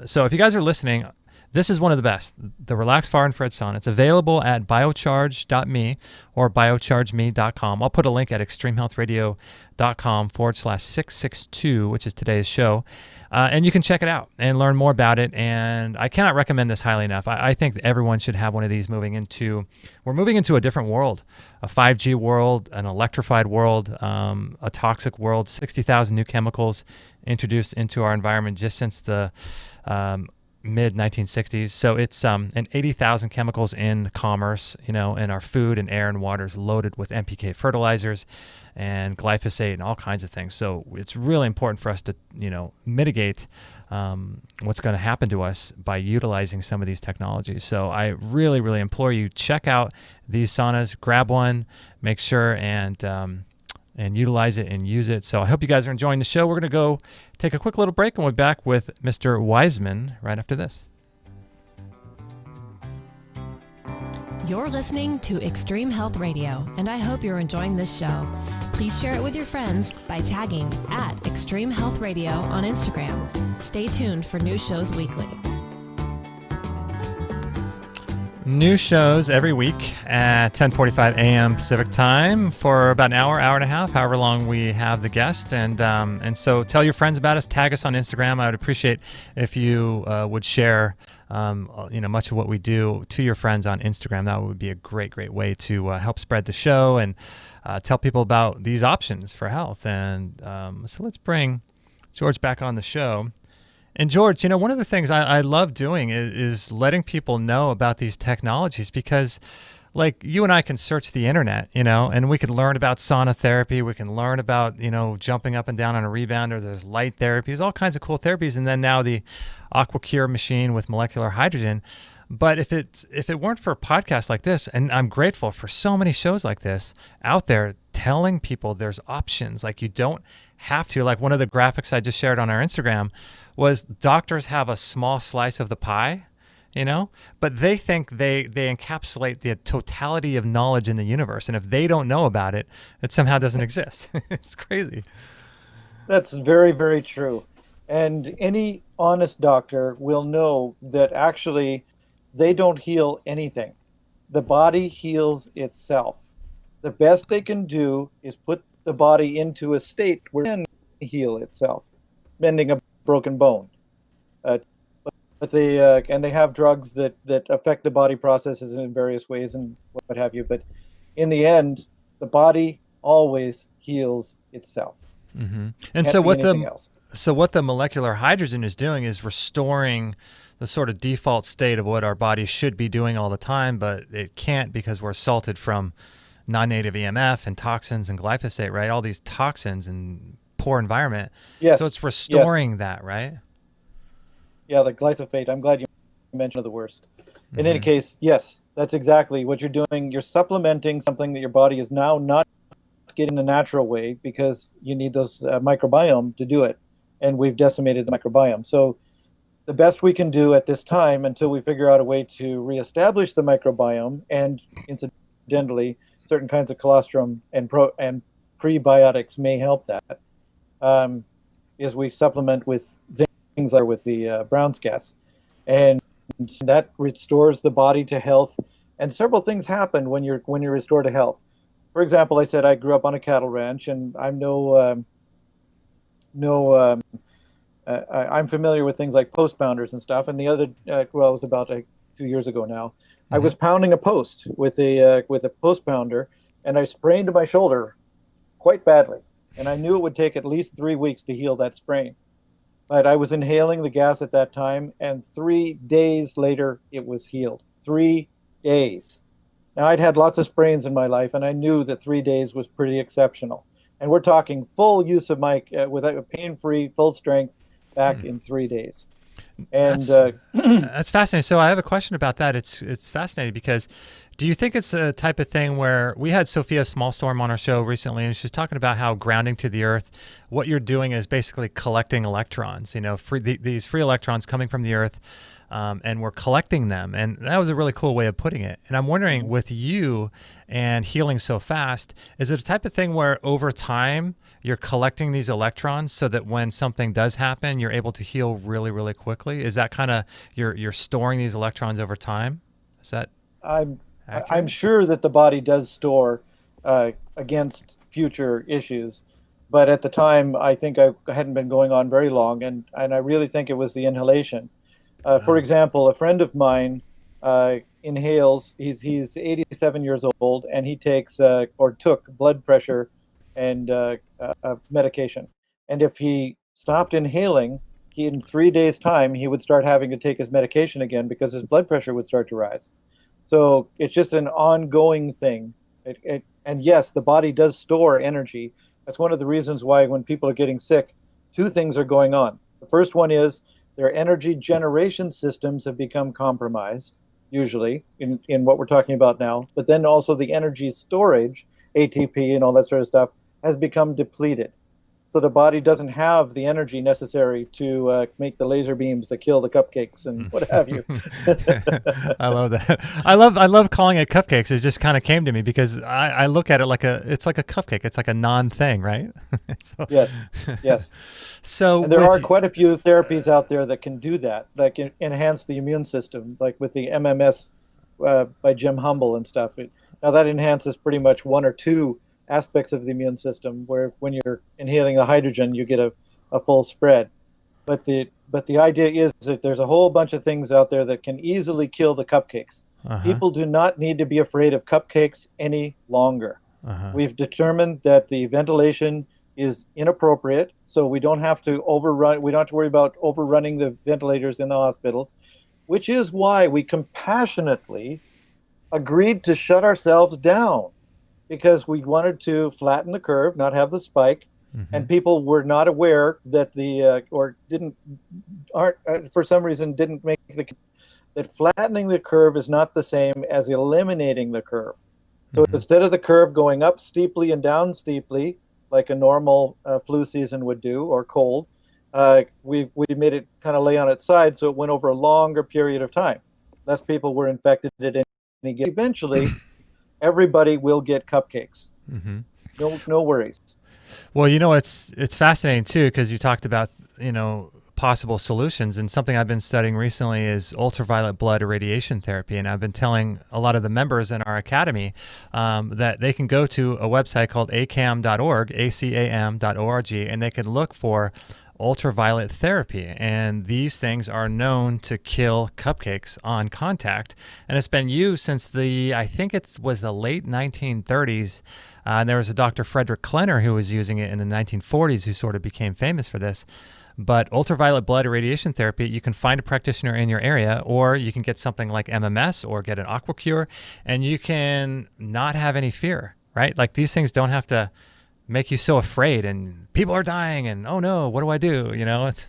so if you guys are listening, this is one of the best, the Relax Far Infrared Sauna. It's available at biocharge.me or biochargeme.com. I'll put a link at extremehealthradio.com/662, which is today's show. And you can check it out and learn more about it. And I cannot recommend this highly enough. I think that everyone should have one of these we're moving into a different world, a 5G world, an electrified world, a toxic world, 60,000 new chemicals introduced into our environment just since the mid-1960s. So it's and 80,000 chemicals in commerce, in our food and air and water is loaded with NPK fertilizers and glyphosate and all kinds of things. So it's really important for us to, mitigate what's going to happen to us by utilizing some of these technologies. So I really, really implore you, check out these saunas, grab one, make sure and utilize it and use it. So I hope you guys are enjoying the show. We're going to go take a quick little break, and we'll be back with Mr. Wiseman right after this. You're listening to Extreme Health Radio, and I hope you're enjoying this show. Please share it with your friends by tagging at Extreme Health Radio on Instagram. Stay tuned for new shows weekly. New shows every week at 10:45 a.m. Pacific time for about an hour and a half, however long we have the guest. And so tell your friends about us. Tag us on Instagram. I would appreciate if you would share much of what we do to your friends on Instagram. That would be a great way to help spread the show and tell people about these options for health. And so let's bring George back on the show. And George, one of the things I love doing is letting people know about these technologies, because like you and I can search the internet, and we can learn about sauna therapy. We can learn about, jumping up and down on a rebounder. There's light therapies, all kinds of cool therapies. And then now the Aqua Cure machine with molecular hydrogen. But if it weren't for a podcast like this, and I'm grateful for so many shows like this out there telling people there's options, like you don't have to, like one of the graphics I just shared on our Instagram was doctors have a small slice of the pie, but they think they encapsulate the totality of knowledge in the universe. And if they don't know about it, it somehow doesn't exist. It's crazy. That's very, very true. And any honest doctor will know that actually they don't heal anything. The body heals itself. The best they can do is put the body into a state where it can heal itself, mending a broken bone. But they have drugs that affect the body processes in various ways and what have you. But in the end, the body always heals itself. Mm-hmm. And so what the molecular hydrogen is doing is restoring the sort of default state of what our body should be doing all the time, but it can't because we're assaulted from non-native EMF and toxins and glyphosate, right? All these toxins and poor environment. Yes. So it's restoring that, right? Yeah, the glyphosate. I'm glad you mentioned the worst. In any case, yes, that's exactly what you're doing. You're supplementing something that your body is now not getting the natural way because you need those microbiome to do it. And we've decimated the microbiome. So the best we can do at this time until we figure out a way to reestablish the microbiome, and incidentally, certain kinds of colostrum and prebiotics may help that, is we supplement with things like with the Brown's gas. And that restores the body to health. And several things happen when you're restored to health. For example, I said I grew up on a cattle ranch, and I'm I'm familiar with things like post pounders and stuff. And the other, it was about 2 years ago now, I was pounding a post with a post pounder, and I sprained my shoulder quite badly. And I knew it would take at least 3 weeks to heal that sprain. But I was inhaling the gas at that time, and 3 days later, it was healed. 3 days. Now, I'd had lots of sprains in my life, and I knew that 3 days was pretty exceptional. And we're talking full use of my, without pain-free, full strength, back in 3 days. And that's fascinating. So I have a question about that. It's fascinating because do you think it's a type of thing where we had Sophia Smallstorm on our show recently, and she was talking about how grounding to the earth, what you're doing is basically collecting electrons, these free electrons coming from the earth, and we're collecting them. And that was a really cool way of putting it. And I'm wondering, with you and healing so fast, is it a type of thing where over time you're collecting these electrons so that when something does happen, you're able to heal really, really quickly? Is that kind of, you're storing these electrons over time? Is that I'm sure that the body does store against future issues. But at the time, I think I hadn't been going on very long, and I really think it was the inhalation. For example, a friend of mine inhales. He's 87 years old, and he takes or took blood pressure and medication. And if he stopped inhaling, in 3 days' time, he would start having to take his medication again because his blood pressure would start to rise. So it's just an ongoing thing. And yes, the body does store energy. That's one of the reasons why when people are getting sick, two things are going on. The first one is their energy generation systems have become compromised, usually, in what we're talking about now. But then also the energy storage, ATP and all that sort of stuff, has become depleted. So the body doesn't have the energy necessary to make the laser beams to kill the cupcakes and what have you. I love that. I love calling it cupcakes. It just kind of came to me because I look at it it's like a cupcake. It's like a non-thing, right? So, yes. So and there are quite a few therapies out there that can do that, like enhance the immune system, like with the MMS by Jim Humble and stuff. Now that enhances pretty much one or two aspects of the immune system, where when you're inhaling the hydrogen, you get a full spread. But the idea is that there's a whole bunch of things out there that can easily kill the cupcakes. People do not need to be afraid of cupcakes any longer. We've determined that the ventilation is inappropriate. So we don't have to overrun. We don't have to worry about overrunning the ventilators in the hospitals, which is why we compassionately agreed to shut ourselves down, because we wanted to flatten the curve, not have the spike. And people were not aware that for some reason didn't make that flattening the curve is not the same as eliminating the curve. So instead of the curve going up steeply and down steeply, like a normal flu season would do, or cold, we made it kind of lay on its side, so it went over a longer period of time. Less people were infected at any given. Eventually, everybody will get cupcakes. No worries. Well, it's fascinating too, because you talked about, possible solutions, and something I've been studying recently is ultraviolet blood irradiation therapy. And I've been telling a lot of the members in our academy that they can go to a website called acam.org, acam.org, and they can look for ultraviolet therapy, and these things are known to kill cupcakes on contact, and it's been used since I think it was the late 1930s. And there was a Dr. Frederick Klenner who was using it in the 1940s, who sort of became famous for this. But ultraviolet blood irradiation therapy, you can find a practitioner in your area, or you can get something like MMS or get an Aqua Cure, and you can not have any fear, right? Like, these things don't have to make you so afraid and people are dying and, oh no, what do I do? It's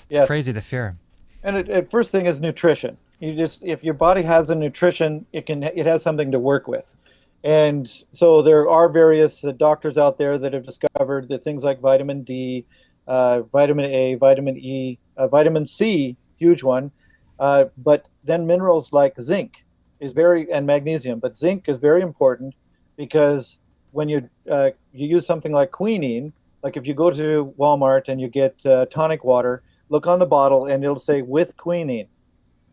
Yes. crazy, the fear. And first thing is nutrition. If your body has a nutrition, it has something to work with. And so there are various doctors out there that have discovered that things like vitamin D, vitamin A, vitamin E, vitamin C, huge one, but then minerals like zinc and magnesium. But zinc is very important, because when you use something like quinine, like if you go to Walmart and you get tonic water, look on the bottle and it'll say with quinine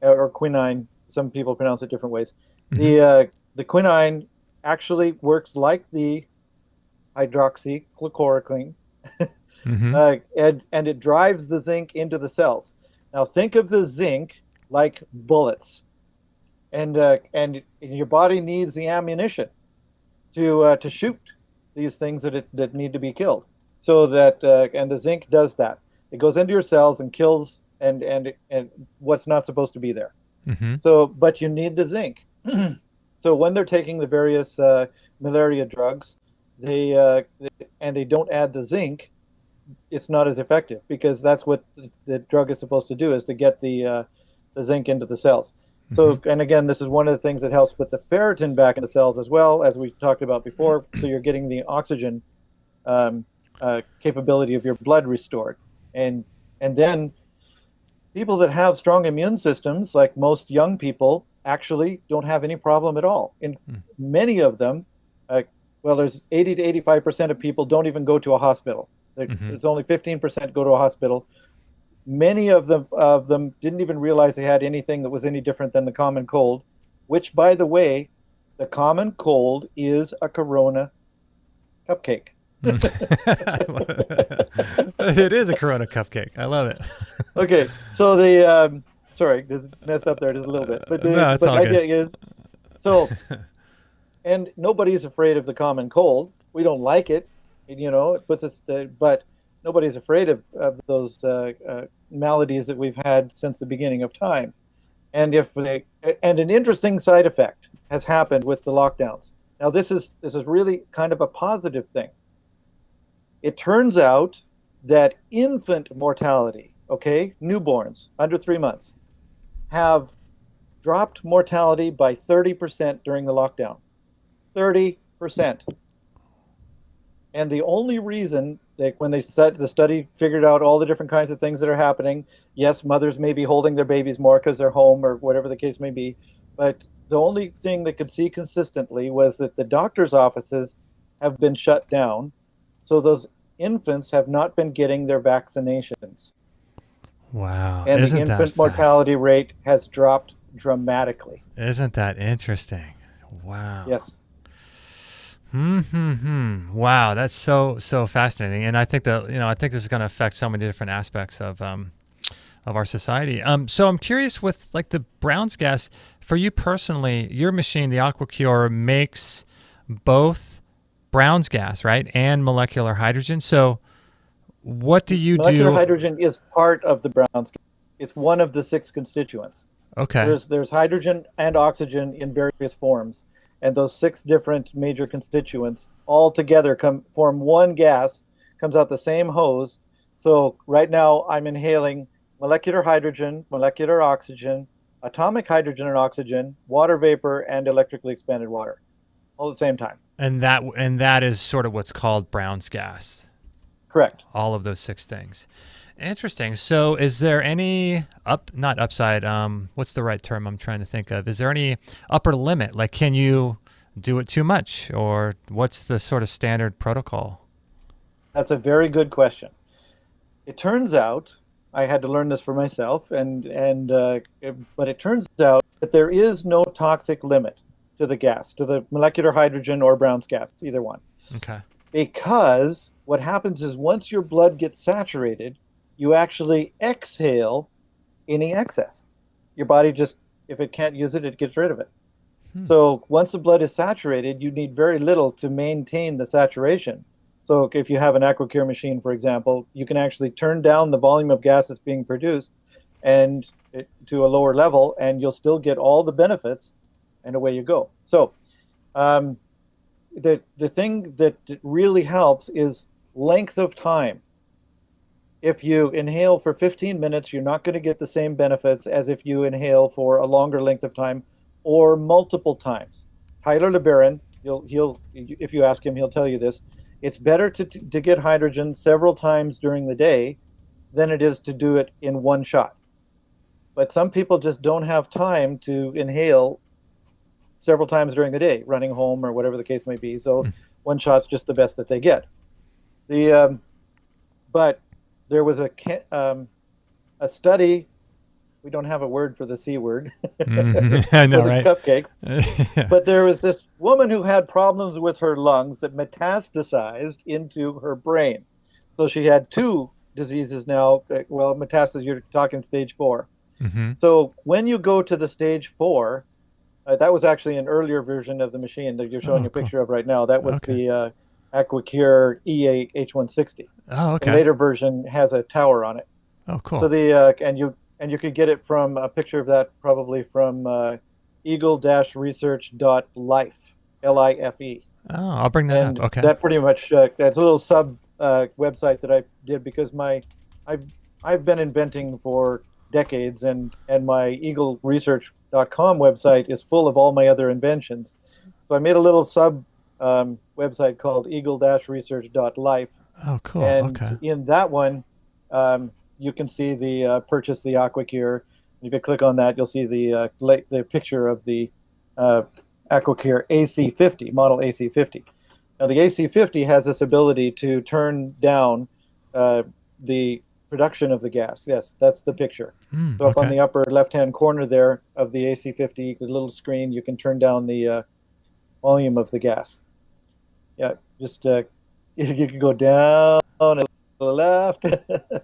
or quinine. Some people pronounce it different ways. The quinine actually works like the hydroxychloroquine, and it drives the zinc into the cells. Now think of the zinc like bullets, and your body needs the ammunition to shoot these things that need to be killed. So that and the zinc does that. It goes into your cells and kills and what's not supposed to be there. So, but you need the zinc. So when they're taking the various malaria drugs, they don't add the zinc, it's not as effective, because that's what the drug is supposed to do, is to get the zinc into the cells. So, and again, this is one of the things that helps put the ferritin back in the cells as well, as we talked about before. So you're getting the oxygen capability of your blood restored. And then people that have strong immune systems, like most young people, actually don't have any problem at all. In many of them, there's 80 to 85% of people don't even go to a hospital. There's only 15% go to a hospital. Many of them didn't even realize they had anything that was any different than the common cold, which, by the way, the common cold is a Corona cupcake. It is a Corona cupcake. I love it. Okay, so sorry, just messed up there just a little bit, but no, it's all good. And nobody's afraid of the common cold. We don't like it, it puts us, but nobody's afraid of those maladies that we've had since the beginning of time. And an interesting side effect has happened with the lockdowns. Now, this is really kind of a positive thing. It turns out that infant mortality, newborns under 3 months, have dropped mortality by 30% during the lockdown. 30%. And the only reason, when the study figured out all the different kinds of things that are happening, yes, mothers may be holding their babies more because they're home or whatever the case may be, but the only thing they could see consistently was that the doctor's offices have been shut down, so those infants have not been getting their vaccinations. Wow. And the infant mortality rate has dropped dramatically. Isn't that interesting? Wow. Yes. Wow, that's so fascinating, and I think I think this is going to affect so many different aspects of our society. So I'm curious, with like the Brown's gas, for you personally, your machine, the Aqua Cure, makes both Brown's gas, right, and molecular hydrogen. So what do you molecular do? hydrogen is part of the Brown's gas. It's one of the 6 constituents. Okay. There's hydrogen and oxygen in various forms, and those 6 different major constituents all together form one gas, comes out the same hose. So right now I'm inhaling molecular hydrogen, molecular oxygen, atomic hydrogen and oxygen, water vapor, and electrically expanded water, all at the same time. And that is sort of what's called Brown's gas. Correct. All of those 6 things. Interesting. So is there any not upside, what's the right term I'm trying to think of? Is there any upper limit? Like, can you do it too much, or what's the sort of standard protocol? That's a very good question. It turns out, I had to learn this for myself, but it turns out that there is no toxic limit to the gas, to the molecular hydrogen or Brown's gas, either one. Okay. Because what happens is once your blood gets saturated, you actually exhale any excess. Your body just, if it can't use it, it gets rid of it. So once the blood is saturated, you need very little to maintain the saturation. So if you have an Aqua Cure machine, for example, you can actually turn down the volume of gas that's being produced to a lower level, and you'll still get all the benefits, and away you go. So the thing that really helps is length of time. If you inhale for 15 minutes, you're not going to get the same benefits as if you inhale for a longer length of time or multiple times. Tyler LeBaron, if you ask him, he'll tell you this. It's better to get hydrogen several times during the day than it is to do it in one shot. But some people just don't have time to inhale several times during the day, running home or whatever the case may be. So one shot's just the best that they get. But there was a study. We don't have a word for the C word. I know, right? Cupcake. But there was this woman who had problems with her lungs that metastasized into her brain. So she had 2 diseases now. Well, metastasis, you're talking stage 4. So when you go to the stage 4, that was actually an earlier version of the machine that you're showing a picture of right now. That was the Aqua Cure EA-H160. Oh, okay. The later version has a tower on it. Oh, cool. So and you could get it from a picture of that probably from eagle-research.life, L-I-F-E. Oh, I'll bring that and up. Okay. That pretty much that's a little sub website that I did because I've been inventing for decades, and my eagleresearch.com website is full of all my other inventions. So I made a little sub website called eagle-research.life. Oh, cool. And okay. in that one, you can see the purchase the Aqua Cure. If you click on that, you'll see the picture of the Aqua Cure AC50, model AC50. Now the AC50 has this ability to turn down the production of the gas. Yes, that's the picture. So up on the upper left-hand corner there of the AC50, the little screen, you can turn down the volume of the gas. Yeah, just you can go down and to the left.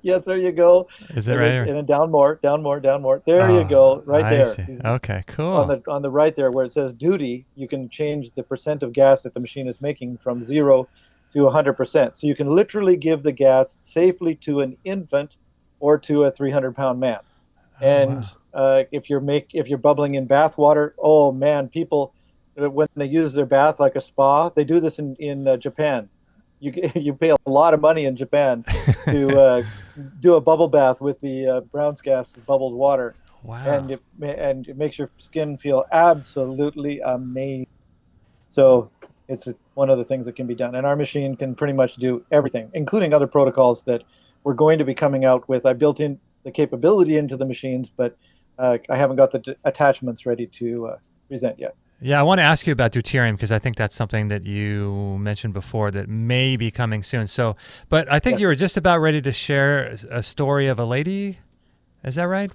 Yes, there you go. Is it right here? And then down more. There you go, right I there. See. Okay, cool. On the right there where it says duty, you can change the percent of gas that the machine is making from 0 to 100%. So you can literally give the gas safely to an infant or to a 300-pound man. And if you're bubbling in bath water, oh man, people when they use their bath like a spa, they do this in Japan. You pay a lot of money in Japan to do a bubble bath with the Brown's gas bubbled water. Wow. And it makes your skin feel absolutely amazing. So it's one of the things that can be done. And our machine can pretty much do everything, including other protocols that we're going to be coming out with. I built in the capability into the machines, but I haven't got the attachments ready to present yet. Yeah, I want to ask you about deuterium because I think that's something that you mentioned before that may be coming soon. So, but I think you were just about ready to share a story of a lady. Is that right?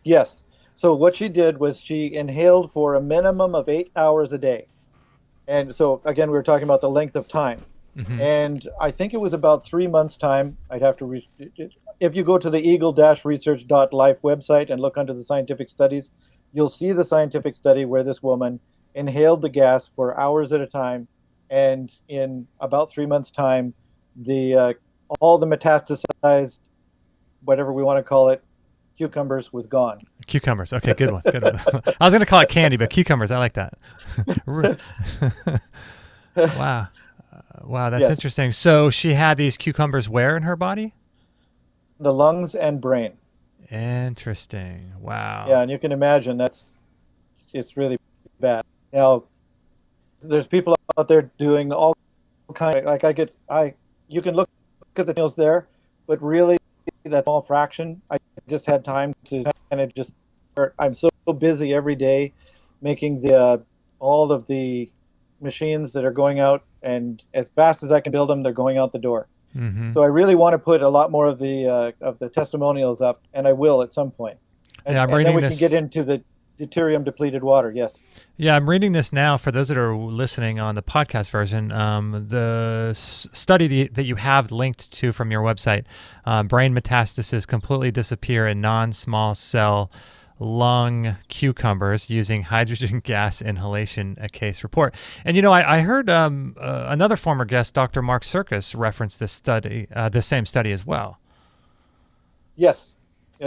Yes. So what she did was she inhaled for a minimum of 8 hours a day. And so again, we were talking about the length of time. Mm-hmm. And I think it was about 3 months time. I'd have to if you go to the eagle-research.life website and look under the scientific studies, you'll see the scientific study where this woman inhaled the gas for hours at a time and in about 3 months' time, the all the metastasized, whatever we want to call it, cucumbers was gone. Cucumbers. Okay, good one. Good one. I was going to call it candy, but cucumbers, I like that. Wow. Wow, that's interesting. So she had these cucumbers where in her body? The lungs and brain. Interesting. Wow. Yeah, and you can imagine it's really bad. Now, there's people out there doing all kind of, you can look at the deals there, but really that's a small fraction. I just had time to kind of just start. I'm so busy every day making all of the machines that are going out, and as fast as I can build them, they're going out the door. Mm-hmm. So I really want to put a lot more of the testimonials up, and I will at some point. And, I'm and reading then we this. can get into the deuterium depleted water. Yes. Yeah, I'm reading this now for those that are listening on the podcast version. The study that you have linked to from your website, brain metastasis completely disappear in non-small cell lung cucumbers using hydrogen gas inhalation, a case report. And I heard another former guest, Dr. Mark Circus, reference this study, the same study as well. Yes,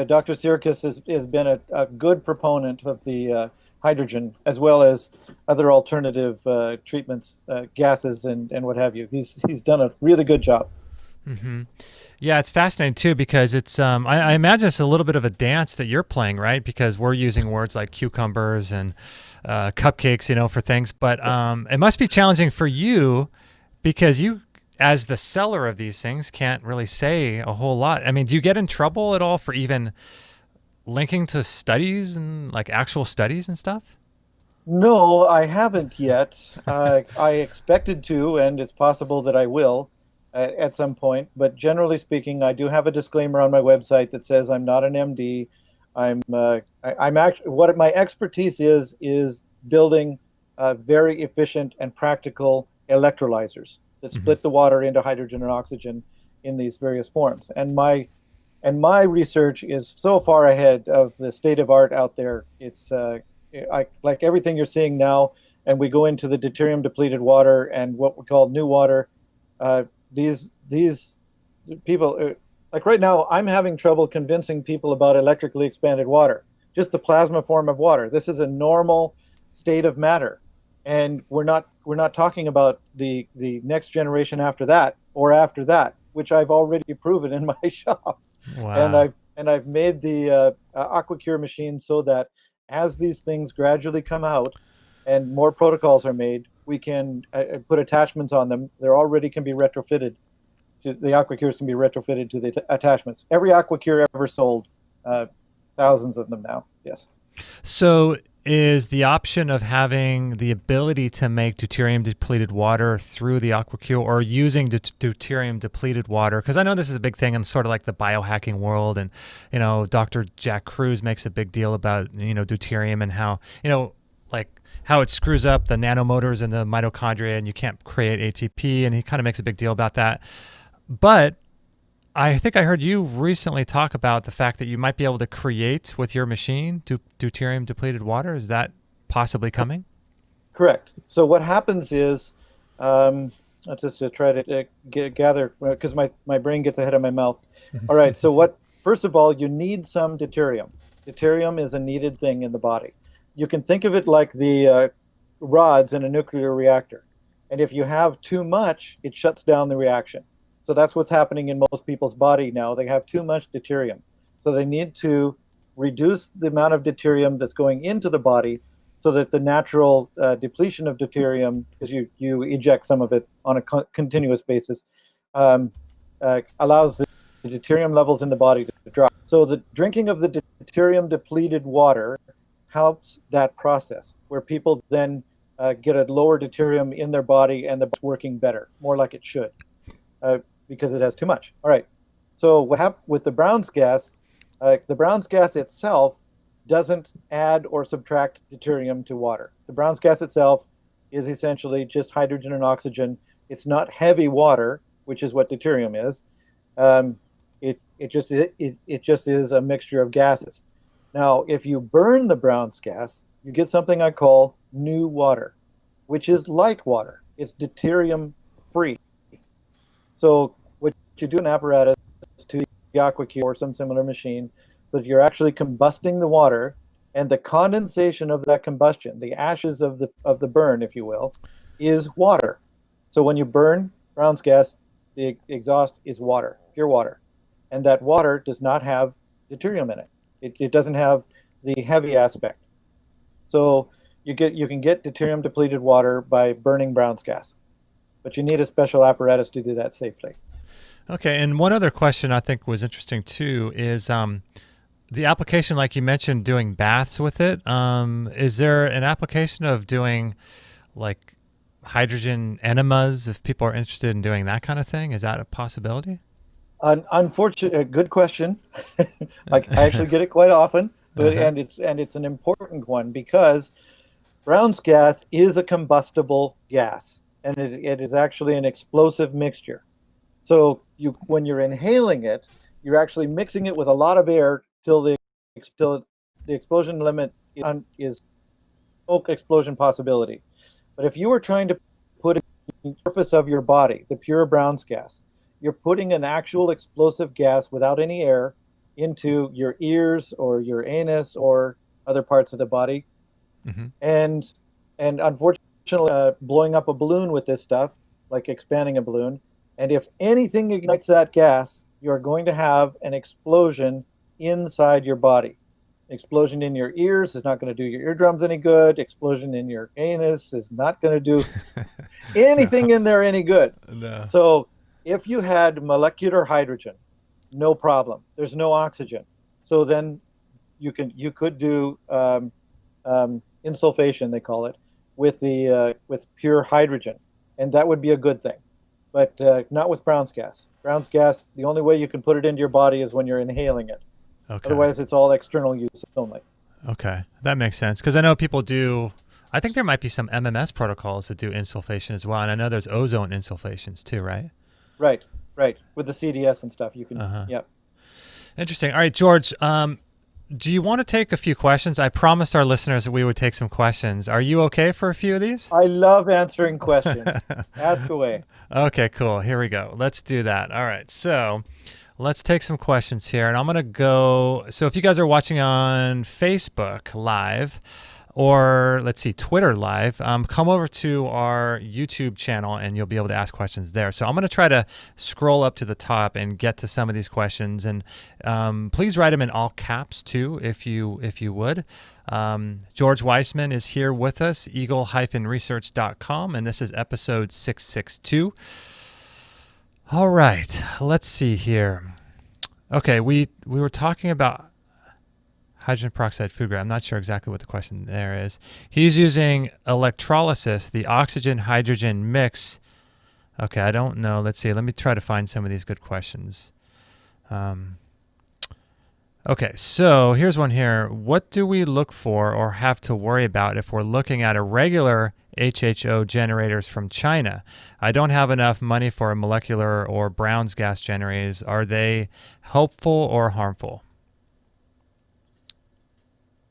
Dr. Circus has been a good proponent of the hydrogen, as well as other alternative treatments, gases, and what have you. He's done a really good job. Mm-hmm. Yeah, it's fascinating too, because it's I imagine it's a little bit of a dance that you're playing, right? Because we're using words like cucumbers and cupcakes, for things. But it must be challenging for you, because you, as the seller of these things, can't really say a whole lot. I mean, do you get in trouble at all for even linking to studies and like actual studies and stuff? No, I haven't yet. I expected to, and it's possible that I will at some point. But generally speaking, I do have a disclaimer on my website that says I'm not an MD. I'm actually, what my expertise is building very efficient and practical electrolyzers that split the water into hydrogen and oxygen in these various forms. And my research is so far ahead of the state of art out there. It's like everything you're seeing now, and we go into the deuterium depleted water and what we call new water. These people, like right now, I'm having trouble convincing people about electrically expanded water, just the plasma form of water. This is a normal state of matter, and we're not talking about the next generation after that or after that, which I've already proven in my shop. Wow. And I've made the Aqua Cure machine so that as these things gradually come out and more protocols are made, we can put attachments on them. There already can be retrofitted. The Aqua Cures can be retrofitted to the attachments. Every Aqua Cure ever sold, thousands of them now. Yes. So is the option of having the ability to make deuterium depleted water through the Aqua Cure, or using deuterium depleted water? Because I know this is a big thing in sort of like the biohacking world, and Dr. Jack Kruse makes a big deal about deuterium and how like how it screws up the nanomotors in the mitochondria and you can't create ATP, and he kind of makes a big deal about that. But I think I heard you recently talk about the fact that you might be able to create with your machine deuterium depleted water. Is that possibly coming? Correct. So what happens is, let's just try to gather, because my brain gets ahead of my mouth. All right. So first of all, you need some deuterium. Deuterium is a needed thing in the body. You can think of it like the rods in a nuclear reactor. And if you have too much, it shuts down the reaction. So that's what's happening in most people's body now. They have too much deuterium. So they need to reduce the amount of deuterium that's going into the body so that the natural depletion of deuterium, because you eject some of it on a continuous basis, allows the deuterium levels in the body to drop. So the drinking of the deuterium depleted water helps that process, where people then get a lower deuterium in their body and the body's working better, more like it should, because it has too much. All right. So what happened with the Brown's gas? The Brown's gas itself doesn't add or subtract deuterium to water. The Brown's gas itself is essentially just hydrogen and oxygen. It's not heavy water, which is what deuterium is. It just is a mixture of gases. Now, if you burn the Brown's gas, you get something I call new water, which is light water. it's deuterium free. So what you do in apparatus to the Aqua Cure or some similar machine, so that you're actually combusting the water, and the condensation of that combustion, the ashes of the burn, if you will, is water. So when you burn Brown's gas, the exhaust is water, pure water. And that water does not have deuterium in it. It doesn't have the heavy aspect. So you can get deuterium depleted water by burning Brown's gas, but you need a special apparatus to do that safely. Okay, and one other question I think was interesting too is the application, like you mentioned, doing baths with it. Is there an application of doing like hydrogen enemas if people are interested in doing that kind of thing? Is that a possibility? Unfortunately, good question. I actually get it quite often, but and it's an important one because Brown's gas is a combustible gas, and it is actually an explosive mixture. So when you're inhaling it, you're actually mixing it with a lot of air till the explosion limit is smoke explosion possibility. But if you were trying to put it in the surface of your body, the pure Brown's gas, you're putting an actual explosive gas without any air into your ears or your anus or other parts of the body. Mm-hmm. And unfortunately, blowing up a balloon with this stuff, like expanding a balloon, and if anything ignites that gas, you're going to have an explosion inside your body. Explosion in your ears is not going to do your eardrums any good. Explosion in your anus is not going to do anything in there any good. No. So if you had molecular hydrogen, no problem. There's no oxygen. So then you could do insulfation, they call it, with pure hydrogen, and that would be a good thing. But not with Brown's gas. Brown's gas, the only way you can put it into your body is when you're inhaling it. Okay. Otherwise, it's all external use only. Okay, that makes sense. Because I know people do, I think there might be some MMS protocols that do insulfation as well. And I know there's ozone insulfations too, right? Right. With the CDS and stuff, you can, yep. Interesting. All right, George, do you want to take a few questions? I promised our listeners that we would take some questions. Are you okay for a few of these? I love answering questions. Ask away. Okay, cool. Here we go. Let's do that. All right. So let's take some questions here. And I'm going to go. So if you guys are watching on Facebook Live or let's see, Twitter Live, come over to our YouTube channel and you'll be able to ask questions there. So I'm going to try to scroll up to the top and get to some of these questions. And please write them in all caps too, if you would. George Wiseman is here with us, eagle-research.com, and this is episode 662. All right, let's see here. Okay, we were talking about hydrogen peroxide food grade. I'm not sure exactly what the question there is. He's using electrolysis, the oxygen-hydrogen mix. Okay, I don't know. Let's see. Let me try to find some of these good questions. Okay, so here's one here. What do we look for or have to worry about if we're looking at a regular HHO generators from China? I don't have enough money for a molecular or Brown's gas generators. Are they helpful or harmful?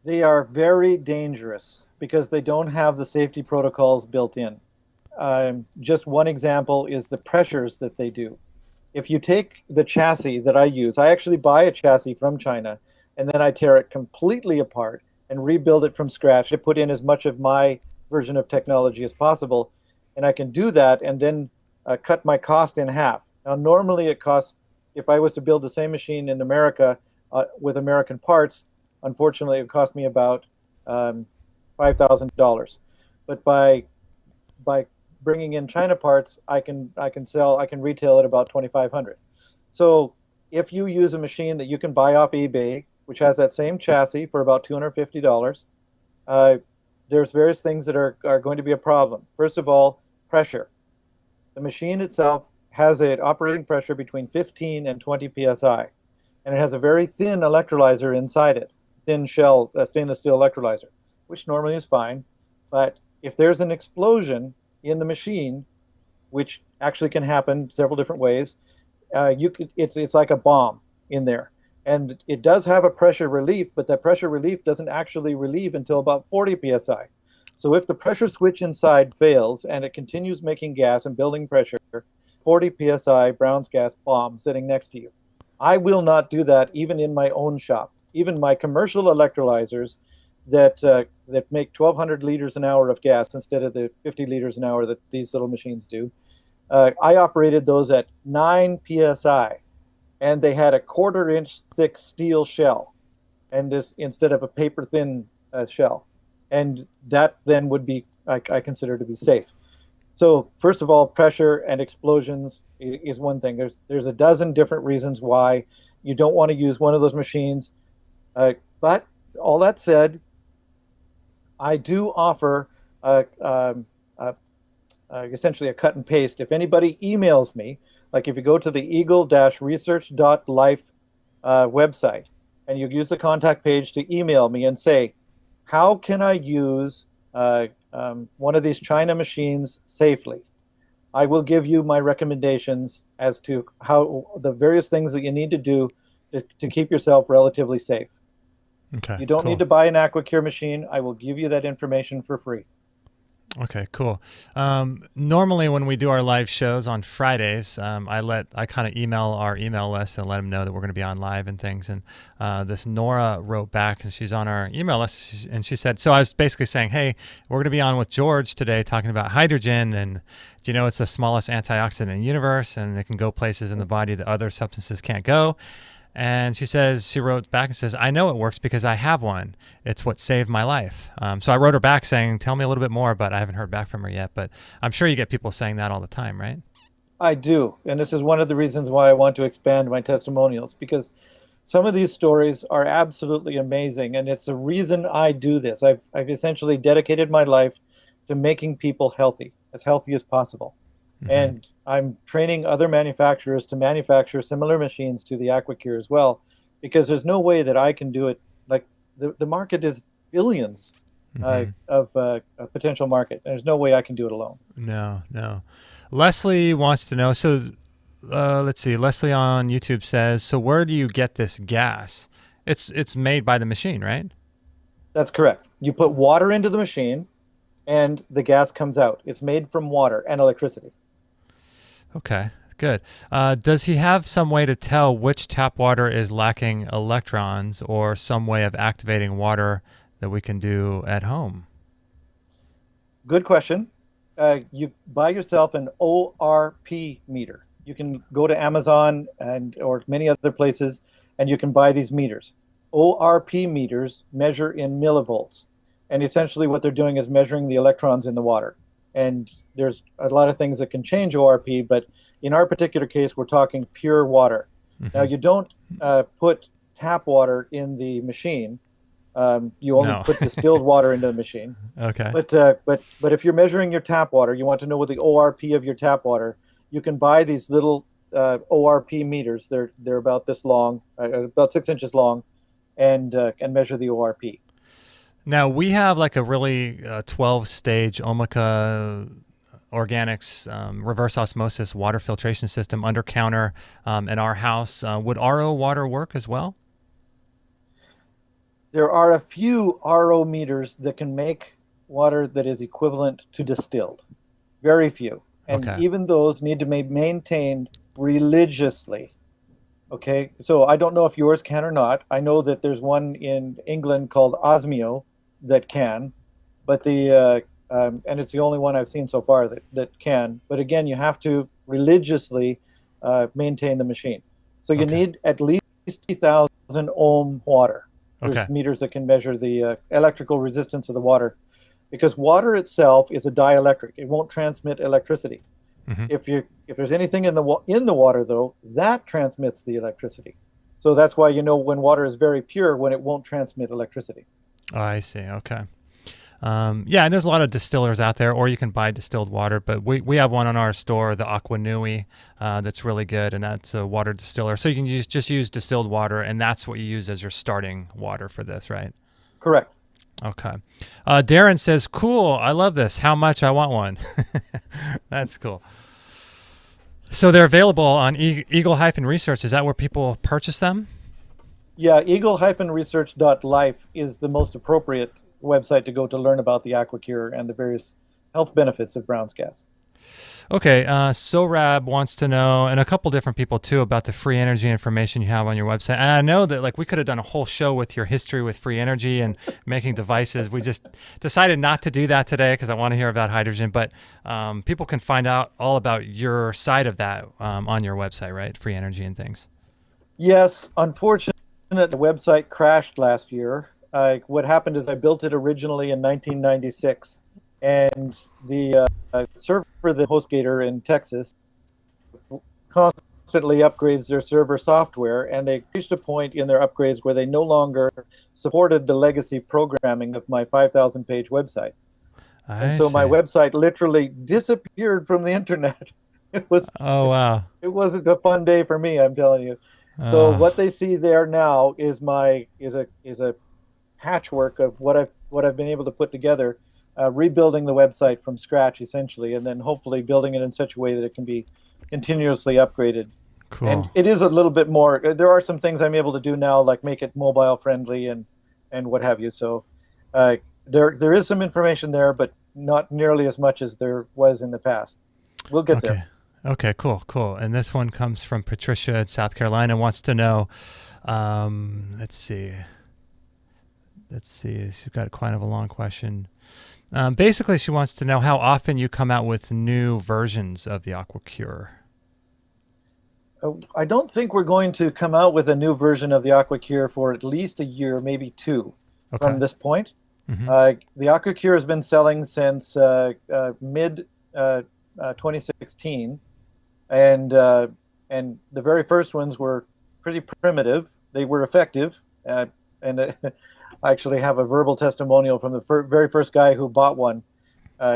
They are very dangerous because they don't have the safety protocols built in. Just one example is the pressures that they do. If you take the chassis that I use, I actually buy a chassis from China, and then I tear it completely apart and rebuild it from scratch to put in as much of my version of technology as possible. And I can do that and then cut my cost in half. Now, normally it costs, if I was to build the same machine in America with American parts, unfortunately, it cost me about $5,000. But by bringing in China parts, I can retail at about $2,500. So if you use a machine that you can buy off eBay, which has that same chassis for about $250, there's various things that are going to be a problem. First of all, pressure. The machine itself has an operating pressure between 15 and 20 psi, and it has a very thin electrolyzer inside it. Thin shell stainless steel electrolyzer, which normally is fine. But if there's an explosion in the machine, which actually can happen several different ways, it's like a bomb in there. And it does have a pressure relief, but that pressure relief doesn't actually relieve until about 40 psi. So if the pressure switch inside fails and it continues making gas and building pressure, 40 psi Brown's gas bomb sitting next to you. I will not do that even in my own shop. Even my commercial electrolyzers that make 1,200 liters an hour of gas instead of the 50 liters an hour that these little machines do. I operated those at 9 psi, and they had a 1/4 inch thick steel shell, and this instead of a paper thin shell, and that then would be I consider to be safe. So first of all, pressure and explosions is one thing. There's a dozen different reasons why you don't want to use one of those machines. But all that said, I do offer essentially a cut and paste. If anybody emails me, like if you go to the eagle-research.life website and you use the contact page to email me and say, how can I use one of these China machines safely? I will give you my recommendations as to how the various things that you need to do to keep yourself relatively safe. Okay. You don't need to buy an Aqua Cure machine. I will give you that information for free. Okay, cool. Normally when we do our live shows on Fridays, I kind of email our email list and let them know that we're going to be on live and things. And this Nora wrote back, and she's on our email list, and she said, so I was basically saying, hey, we're going to be on with George today talking about hydrogen, and do you know it's the smallest antioxidant in the universe, and it can go places in the body that other substances can't go. And she wrote back and says, I know it works because I have one. It's what saved my life. So I wrote her back saying, tell me a little bit more, but I haven't heard back from her yet. But I'm sure you get people saying that all the time, right? I do. And this is one of the reasons why I want to expand my testimonials, because some of these stories are absolutely amazing. And it's the reason I do this. I've essentially dedicated my life to making people healthy as possible. Mm-hmm. And I'm training other manufacturers to manufacture similar machines to the Aqua Cure as well, because there's no way that I can do it. Like the market is billions of a potential market. There's no way I can do it alone. No. Leslie wants to know, so let's see, Leslie on YouTube says, so where do you get this gas? It's made by the machine, right? That's correct. You put water into the machine and the gas comes out. It's made from water and electricity. Okay, good. Does he have some way to tell which tap water is lacking electrons, or some way of activating water that we can do at home? Good question. You buy yourself an ORP meter. You can go to Amazon or many other places, and you can buy these meters. ORP meters measure in millivolts, and essentially what they're doing is measuring the electrons in the water. And there's a lot of things that can change ORP, but in our particular case, we're talking pure water. Mm-hmm. Now, you don't put tap water in the machine. You only put distilled water into the machine. Okay. But if you're measuring your tap water, you want to know what the ORP of your tap water, you can buy these little ORP meters. They're about this long, about 6 inches long, and measure the ORP. Now, we have like a really 12-stage Omica Organics reverse osmosis water filtration system under counter in our house. Would RO water work as well? There are a few RO meters that can make water that is equivalent to distilled. Very few. And even those need to be maintained religiously. Okay, so I don't know if yours can or not. I know that there's one in England called Osmio that can, but and it's the only one I've seen so far that can. But again, you have to religiously maintain the machine. So you need at least 60,000 ohm water. There's meters that can measure the electrical resistance of the water, because water itself is a dielectric. It won't transmit electricity. Mm-hmm. If there's anything in the water, though, that transmits the electricity. So that's why you know when water is very pure, when it won't transmit electricity. Oh, I see. Okay. Yeah, and there's a lot of distillers out there, or you can buy distilled water, but we have one on our store, the Aqua Nui, that's really good, and that's a water distiller. So you can just use distilled water, and that's what you use as your starting water for this, right? Correct. Okay. Darren says, cool, I love this. How much? I want one. That's cool. So they're available on Eagle-Research. Is that where people purchase them? Yeah, eagle-research.life is the most appropriate website to go to learn about the Aqua Cure and the various health benefits of Brown's gas. Okay, Sorab wants to know, and a couple different people too, about the free energy information you have on your website. And I know that like we could have done a whole show with your history with free energy and making devices. We just decided not to do that today because I want to hear about hydrogen. But people can find out all about your side of that on your website, right? Free energy and things. Yes, unfortunately, the website crashed last year. What happened is I built it originally in 1996, and the server, the HostGator in Texas, constantly upgrades their server software, and they reached a point in their upgrades where they no longer supported the legacy programming of my 5,000-page website. So my website literally disappeared from the internet. It was It wasn't a fun day for me, I'm telling you. So what they see there now is a patchwork of what I've been able to put together. Rebuilding the website from scratch, essentially, and then hopefully building it in such a way that it can be continuously upgraded. Cool. And it is a little bit more. There are some things I'm able to do now, like make it mobile friendly and what have you. So there is some information there, but not nearly as much as there was in the past. We'll get there. Okay, cool. And this one comes from Patricia in South Carolina, wants to know, let's see. She's got quite a long question. Basically, she wants to know how often you come out with new versions of the Aqua Cure. I don't think we're going to come out with a new version of the Aqua Cure for at least a year, maybe two, from this point. Mm-hmm. The Aqua Cure has been selling since mid 2016, and the very first ones were pretty primitive. They were effective, and I actually have a verbal testimonial from the very first guy who bought one.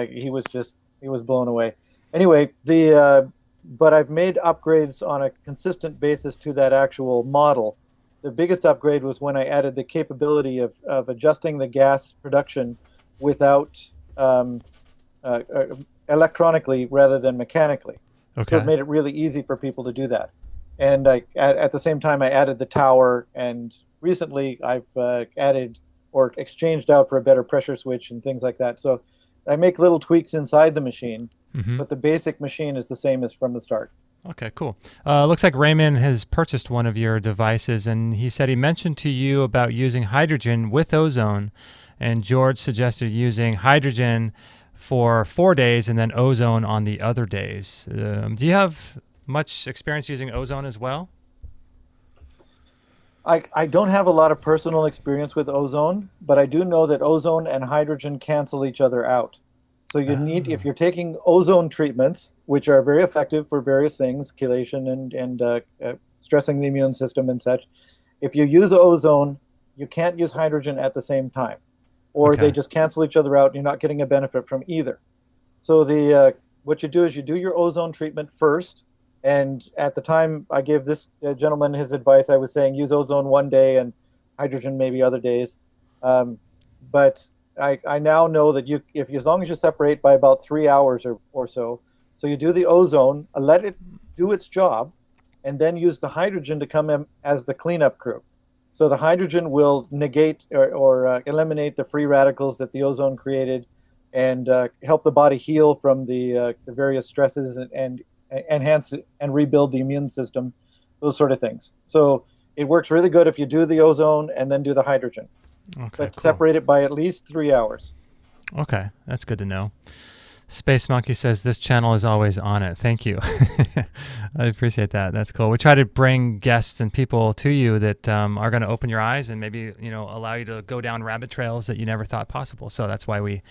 He was blown away. Anyway, but I've made upgrades on a consistent basis to that actual model. The biggest upgrade was when I added the capability of adjusting the gas production without electronically rather than mechanically. Okay. So it made it really easy for people to do that. And at the same time, I added the tower, and recently I've added or exchanged out for a better pressure switch and things like that. So I make little tweaks inside the machine, but the basic machine is the same as from the start. Okay, cool. Looks like Raymond has purchased one of your devices, and he said he mentioned to you about using hydrogen with ozone, and George suggested using hydrogen for 4 days and then ozone on the other days. Do you have much experience using ozone as well? I don't have a lot of personal experience with ozone, but I do know that ozone and hydrogen cancel each other out. So you need, if you're taking ozone treatments, which are very effective for various things, chelation and stressing the immune system and such, if you use ozone, you can't use hydrogen at the same time, or they just cancel each other out and you're not getting a benefit from either. So what you do is you do your ozone treatment first. And at the time I gave this gentleman his advice, I was saying use ozone one day and hydrogen maybe other days. But I now know that as long as you separate by about 3 hours or so you do the ozone, let it do its job, and then use the hydrogen to come in as the cleanup crew. So the hydrogen will negate or eliminate the free radicals that the ozone created, and help the body heal from the various stresses and enhance and rebuild the immune system, those sort of things. So it works really good if you do the ozone and then do the hydrogen. Okay, but cool. Separate it by at least 3 hours. Okay, that's good to know. Space Monkey says this channel is always on it. Thank you. I appreciate that. That's cool. We try to bring guests and people to you that are going to open your eyes and maybe allow you to go down rabbit trails that you never thought possible. So that's why we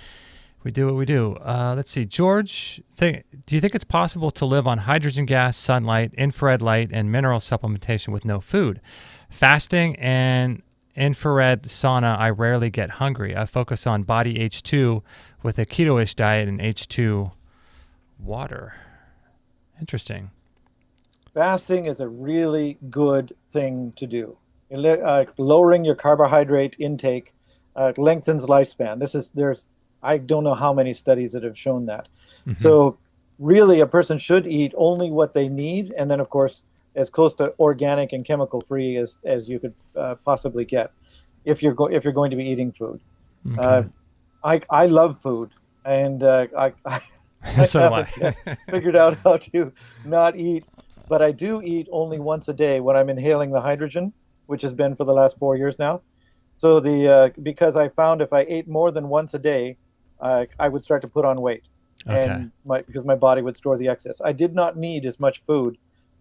do what we do. Let's see. George, do you think it's possible to live on hydrogen gas, sunlight, infrared light, and mineral supplementation with no food? Fasting and infrared sauna, I rarely get hungry. I focus on body H2 with a keto-ish diet and H2 water. Interesting. Fasting is a really good thing to do. Lowering your carbohydrate intake lengthens lifespan. I don't know how many studies that have shown that. Mm-hmm. So really a person should eat only what they need, and then of course as close to organic and chemical free as you could possibly get if you're going to be eating food. Okay. I love food, and I So do haven't I. yet figured out how to not eat, but I do eat only once a day when I'm inhaling the hydrogen, which has been for the last 4 years now. So because I found if I ate more than once a day, I would start to put on weight, Okay. and because my body would store the excess. I did not need as much food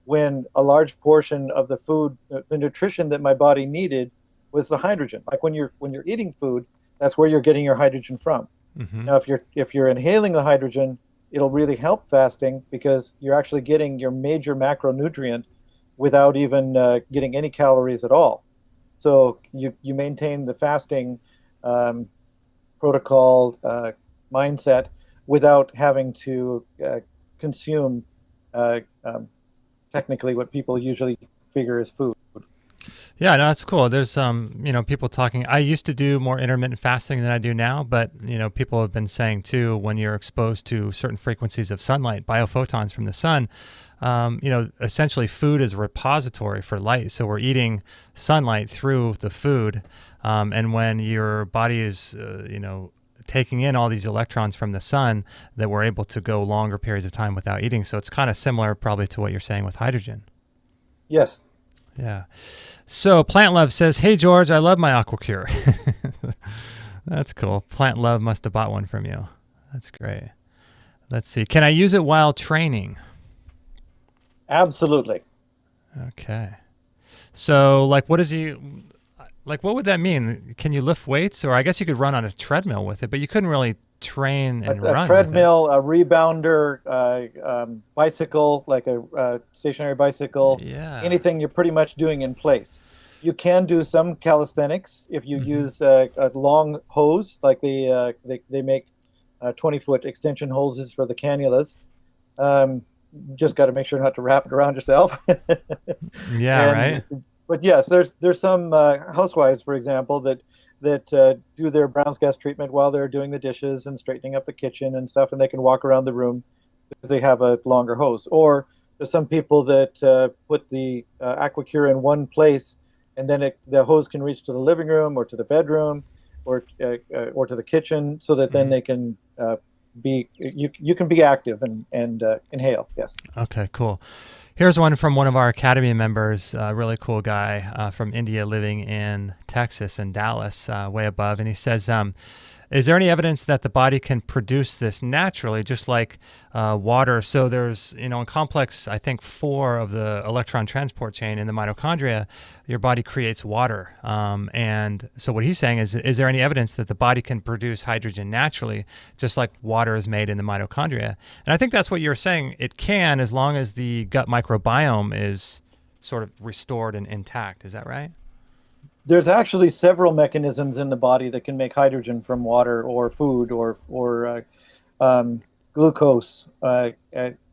when a large portion of the food, the nutrition that my body needed, was the hydrogen. Like when you're eating food, that's where you're getting your hydrogen from. Mm-hmm. Now, if you're inhaling the hydrogen, it'll really help fasting because you're actually getting your major macronutrient without even getting any calories at all. So you maintain the fasting protocol mindset without having to consume technically what people usually figure is food. Yeah, no, that's cool. There's people talking. I used to do more intermittent fasting than I do now, but people have been saying too, when you're exposed to certain frequencies of sunlight, biophotons from the sun, essentially food is a repository for light. So we're eating sunlight through the food, and when your body is, taking in all these electrons from the sun, that we're able to go longer periods of time without eating. So it's kind of similar, probably, to what you're saying with hydrogen. Yes. Yeah. So Plant Love says, "Hey George, I love my Aqua Cure." That's cool. Plant Love must have bought one from you. That's great. Let's see. Can I use it while training? Absolutely. Okay. So, what would that mean? Can you lift weights? Or I guess you could run on a treadmill with it, but you couldn't really train and run a treadmill, a rebounder, bicycle, like a stationary bicycle, anything you're pretty much doing in place. You can do some calisthenics if you use a long hose, like they make 20-foot extension hoses for the cannulas. Just got to make sure not to wrap it around yourself. Right. But yes, there's some housewives, for example, that do their Brown's gas treatment while they're doing the dishes and straightening up the kitchen and stuff, and they can walk around the room because they have a longer hose. Or there's some people that put the Aqua Cure in one place, and then the hose can reach to the living room or to the bedroom or to the kitchen, so that then they can you can be active and inhale. Yes. Okay, cool. Here's one from one of our Academy members, a really cool guy from India living in Texas and Dallas, way above. And he says, is there any evidence that the body can produce this naturally, just like water? So there's, in complex, I think, 4 of the electron transport chain in the mitochondria, your body creates water. And so what he's saying is there any evidence that the body can produce hydrogen naturally, just like water is made in the mitochondria? And I think that's what you're saying. It can, as long as the gut microbiome is sort of restored and intact. Is that right? There's actually several mechanisms in the body that can make hydrogen from water or food or glucose.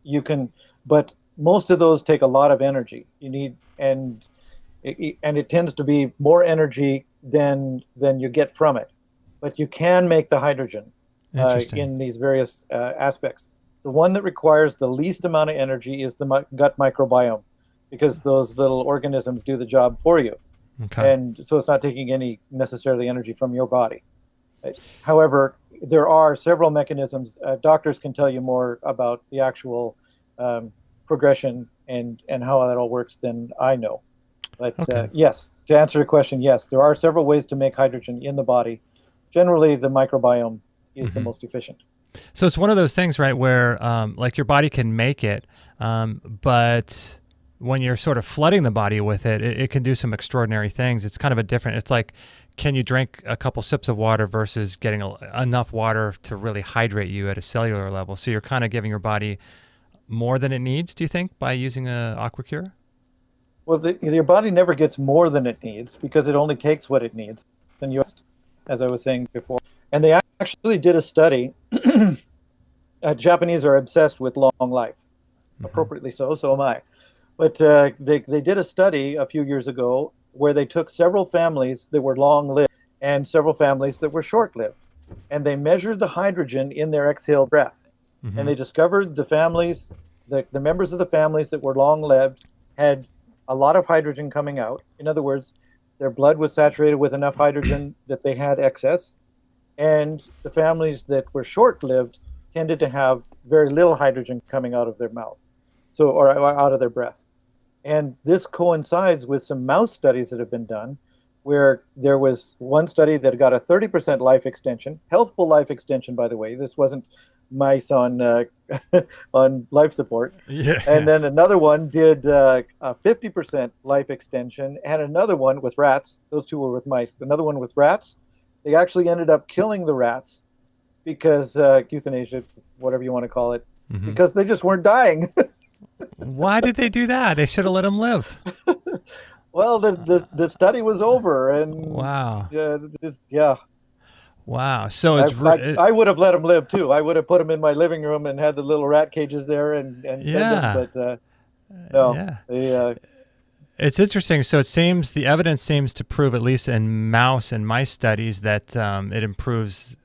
You can, but most of those take a lot of energy. You need, and it tends to be more energy than you get from it. But you can make the hydrogen in these various aspects. The one that requires the least amount of energy is the gut microbiome, because those little organisms do the job for you. Okay. And so it's not taking any necessarily energy from your body. However, there are several mechanisms. Doctors can tell you more about the actual progression and how that all works than I know. But yes, to answer your question, yes, there are several ways to make hydrogen in the body. Generally, the microbiome is the most efficient. So it's one of those things, right, where your body can make it, but when you're sort of flooding the body with it, it can do some extraordinary things. It's kind of it's like, can you drink a couple sips of water versus getting enough water to really hydrate you at a cellular level? So you're kind of giving your body more than it needs, do you think, by using a Aqua Cure? Well, your body never gets more than it needs because it only takes what it needs. And as I was saying before. And they actually did a study. Japanese are obsessed with long life, appropriately so am I. But they did a study a few years ago where they took several families that were long-lived and several families that were short-lived. And they measured the hydrogen in their exhaled breath. And they discovered the families, the members of the families that were long-lived had a lot of hydrogen coming out. In other words, their blood was saturated with enough hydrogen that they had excess. And the families that were short-lived tended to have very little hydrogen coming out of their mouth, or out of their breath. And this coincides with some mouse studies that have been done, where there was one study that got a 30% life extension, healthful life extension, by the way. This wasn't mice on on life support. Yeah. And then another one did a 50% life extension, and another one with rats. Those two were with mice. Another one with rats. They actually ended up killing the rats because euthanasia, whatever you want to call it, because they just weren't dying. Why did they do that? They should have let them live. Well, the study was over, and wow. Yeah. Wow. So I would have let them live too. I would have put them in my living room and had the little rat cages there and fed them, but no. Yeah. It's interesting. So the evidence seems to prove, at least in mouse and mice studies, that it improves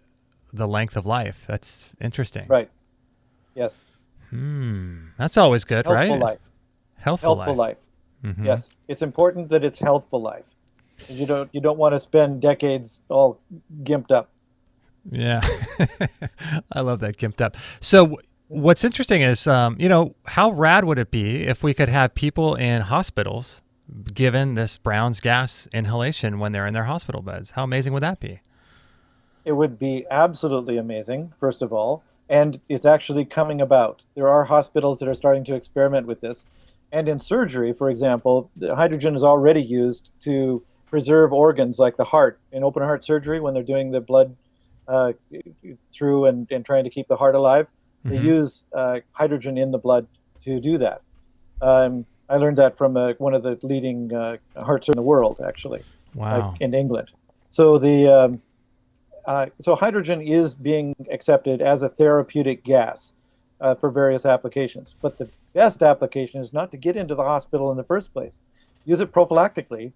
the length of life. That's interesting. Right. Yes. That's always good, right? Healthful life. Healthful life. Mm-hmm. Yes. It's important that it's healthful life. You don't want to spend decades all gimped up. Yeah. I love that, gimped up. So what's interesting is, how rad would it be if we could have people in hospitals given this Brown's gas inhalation when they're in their hospital beds? How amazing would that be? It would be absolutely amazing, first of all. And it's actually coming about. There are hospitals that are starting to experiment with this. And in surgery, for example, the hydrogen is already used to preserve organs like the heart. In open heart surgery, when they're doing the blood through and trying to keep the heart alive, they use hydrogen in the blood to do that. I learned that from one of the leading hearts in the world, actually. Wow. In England. So so hydrogen is being accepted as a therapeutic gas for various applications. But the best application is not to get into the hospital in the first place. Use it prophylactically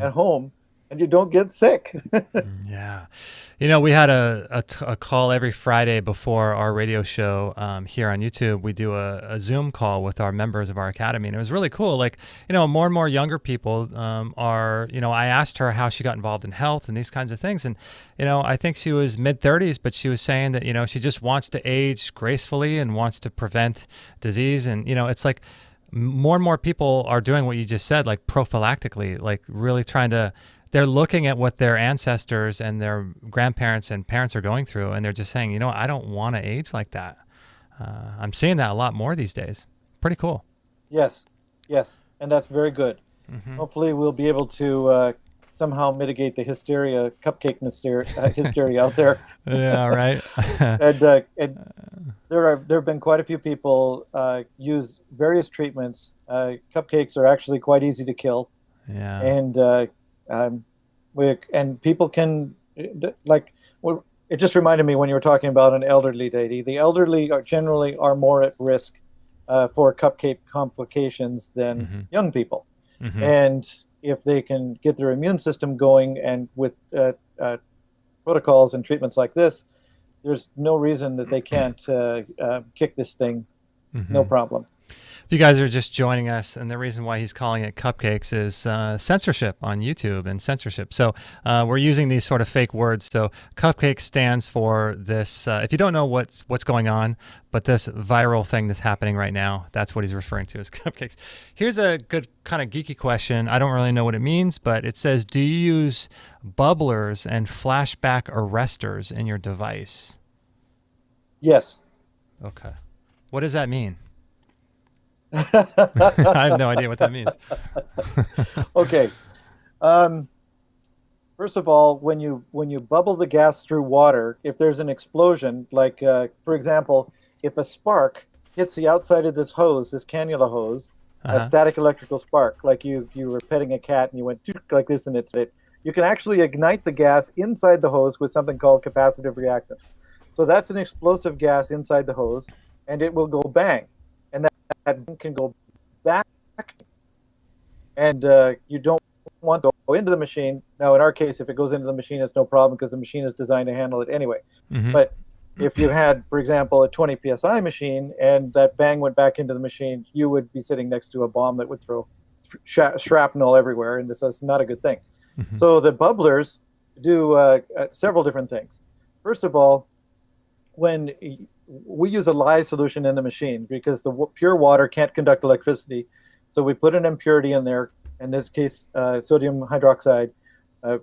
at home, and you don't get sick. Yeah. We had a call every Friday before our radio show here on YouTube. We do a Zoom call with our members of our academy, and it was really cool. Like, more and more younger people are, I asked her how she got involved in health and these kinds of things. And, I think she was mid-30s, but she was saying that, she just wants to age gracefully and wants to prevent disease. And, it's like more and more people are doing what you just said, like prophylactically, like really trying to, they're looking at what their ancestors and their grandparents and parents are going through, and they're just saying, I don't want to age like that. I'm seeing that a lot more these days. Pretty cool. Yes, and that's very good. Hopefully we'll be able to somehow mitigate the cupcake hysteria out there. Yeah, right. and there have been quite a few people use various treatments. Cupcakes are actually quite easy to kill. Yeah. And people can, it just reminded me when you were talking about an elderly lady. The elderly generally are more at risk for cupcake complications than young people. And if they can get their immune system going, and with protocols and treatments like this, there's no reason that they can't kick this thing, no problem. If you guys are just joining us, and the reason why he's calling it cupcakes is censorship on YouTube and censorship. So we're using these sort of fake words. So cupcake stands for this, if you don't know what's going on, but this viral thing that's happening right now, that's what he's referring to as cupcakes. Here's a good kind of geeky question. I don't really know what it means, but it says, do you use bubblers and flashback arresters in your device? Yes. Okay. What does that mean? I have no idea what that means. Okay. First of all, when you bubble the gas through water, if there's an explosion, like for example, if a spark hits the outside of this hose, this cannula hose, a static electrical spark, like you were petting a cat and you went like this and you can actually ignite the gas inside the hose with something called capacitive reactance. So that's an explosive gas inside the hose, and it will go bang. That can go back, and you don't want to go into the machine. Now, in our case, if it goes into the machine, it's no problem because the machine is designed to handle it anyway. But if you had, for example, a 20 psi machine and that bang went back into the machine, you would be sitting next to a bomb that would throw shrapnel everywhere, and this is not a good thing. So the bubblers do several different things. First of all, when we use a lye solution in the machine because the pure water can't conduct electricity, so we put an impurity in there, in this case sodium hydroxide,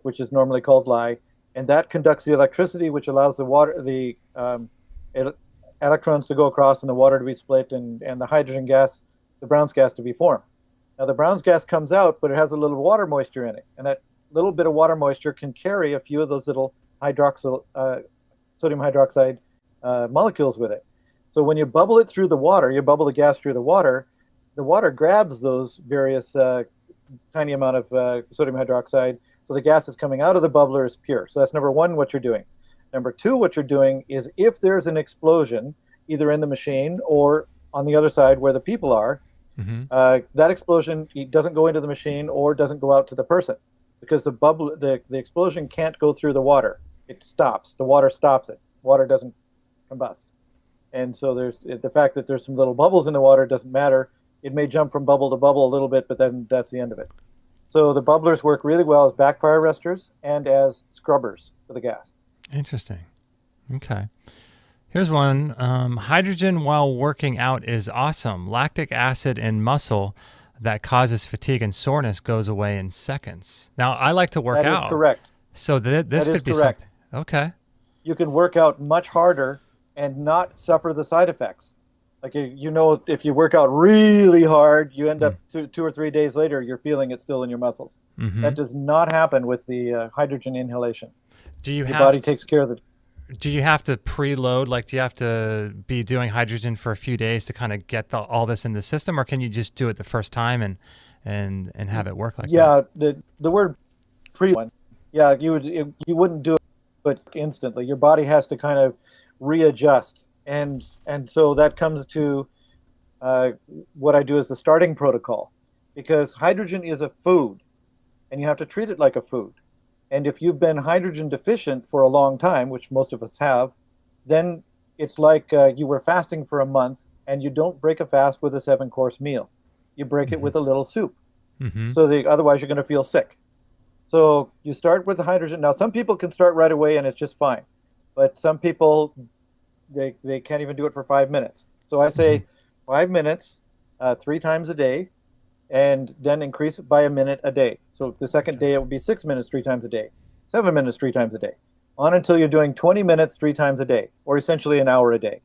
which is normally called lye, and that conducts the electricity, which allows the electrons to go across and the water to be split, and the hydrogen gas, the Brown's gas, to be formed. Now the Brown's gas comes out, but it has a little water moisture in it, and that little bit of water moisture can carry a few of those little sodium hydroxide molecules with it. So when you bubble it through the water, you bubble the gas through the water grabs those various tiny amount of sodium hydroxide, so the gas is coming out of the bubbler is pure. So that's number one, what you're doing. Number two, what you're doing is if there's an explosion, either in the machine or on the other side where the people are, that explosion doesn't go into the machine or doesn't go out to the person, because the explosion can't go through the water. It stops. The water stops it. Water doesn't combust. And so there's the fact that there's some little bubbles in the water doesn't matter. It may jump from bubble to bubble a little bit, but then that's the end of it. So the bubblers work really well as backfire arresters and as scrubbers for the gas. Interesting. Okay. Here's one. Hydrogen while working out is awesome. Lactic acid in muscle that causes fatigue and soreness goes away in seconds. Now, I like to work out. That is correct. So this could be correct. Something. Okay. You can work out much harder and not suffer the side effects. Like, if you work out really hard, you end up 2 or 3 days later, you're feeling it still in your muscles. That does not happen with the hydrogen inhalation. Your body takes care of it. Do you have to preload? Like, do you have to be doing hydrogen for a few days to kind of get all this in the system, or can you just do it the first time and have it work like that? Yeah, the word pre-one. Yeah, you wouldn't do it instantly. Your body has to kind of readjust, and so that comes to what I do as the starting protocol, because hydrogen is a food, and you have to treat it like a food. And if you've been hydrogen deficient for a long time, which most of us have, then it's like you were fasting for a month, and you don't break a fast with a 7-course meal. You break it with a little soup. So otherwise you're going to feel sick. So you start with the hydrogen. Now, some people can start right away and it's just fine. But some people, they can't even do it for 5 minutes. So I say 5 minutes, 3 times a day, and then increase it by a minute a day. So the second day, it would be 6 minutes 3 times a day, 7 minutes 3 times a day, on until you're doing 20 minutes 3 times a day, or essentially an hour a day.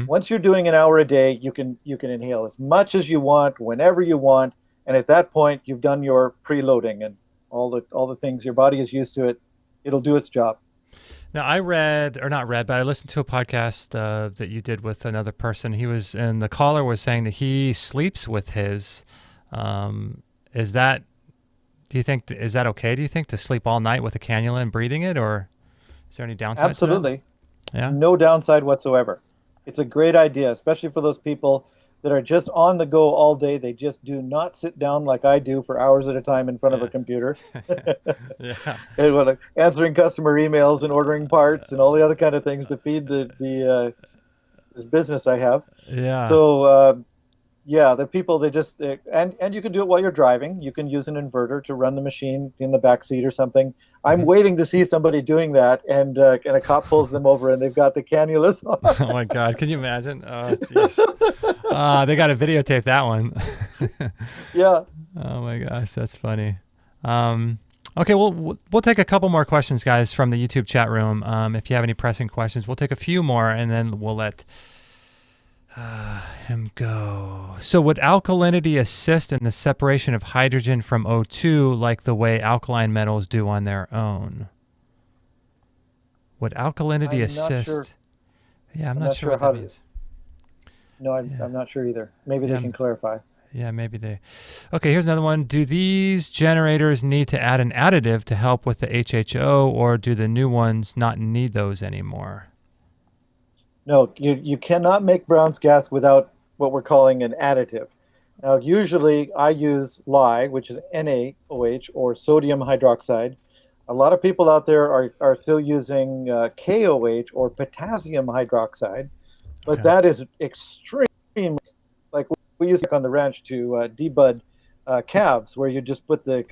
Once you're doing an hour a day, you can inhale as much as you want, whenever you want, and at that point, you've done your preloading and all the things. Your body is used to it. It'll do its job. Now, I listened to a podcast that you did with another person. And the caller was saying that he sleeps with his. Is that okay? Do you think, to sleep all night with a cannula and breathing it, or is there any downside? Absolutely. To that? Yeah. No downside whatsoever. It's a great idea, especially for those people that are just on the go all day. They just do not sit down like I do for hours at a time in front of a computer. And answering customer emails and ordering parts and all the other kind of things to feed the this business I have. Yeah. So the people, they just and you can do it while you're driving. You can use an inverter to run the machine in the back seat or something. I'm waiting to see somebody doing that, and a cop pulls them over and they've got the cannulas on. Oh my God! Can you imagine? Oh jeez. They got to videotape that one. Yeah. Oh my gosh, that's funny. Okay, we'll take a couple more questions, guys, from the YouTube chat room. If you have any pressing questions, we'll take a few more, and then we'll let him go. So would alkalinity assist in the separation of hydrogen from O2 like the way alkaline metals do on their own? Would alkalinity assist? Sure. Yeah, I'm not sure what that means. No, I'm not sure either. Maybe they can clarify. Yeah, maybe they. Okay, here's another one. Do these generators need to add an additive to help with the HHO, or do the new ones not need those anymore? No, you cannot make Brown's gas without what we're calling an additive. Now, usually I use lye, which is NaOH, or sodium hydroxide. A lot of people out there are still using KOH, or potassium hydroxide, but that is extreme. Like we use it on the ranch to debud calves, where you just put the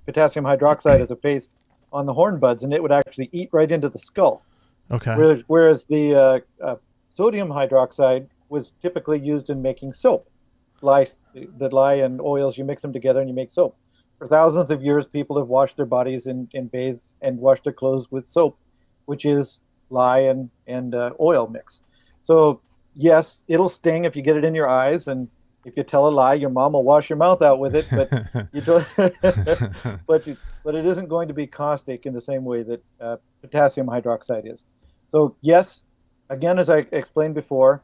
potassium hydroxide as a paste on the horn buds, and it would actually eat right into the skull. Okay. Whereas the sodium hydroxide was typically used in making soap. The lye and oils, you mix them together and you make soap. For thousands of years, people have washed their bodies and bathed and washed their clothes with soap, which is lye and oil mix. So yes, it'll sting if you get it in your eyes, and if you tell a lie, your mom will wash your mouth out with it. But you don't. but it isn't going to be caustic in the same way that potassium hydroxide is. So yes, again, as I explained before,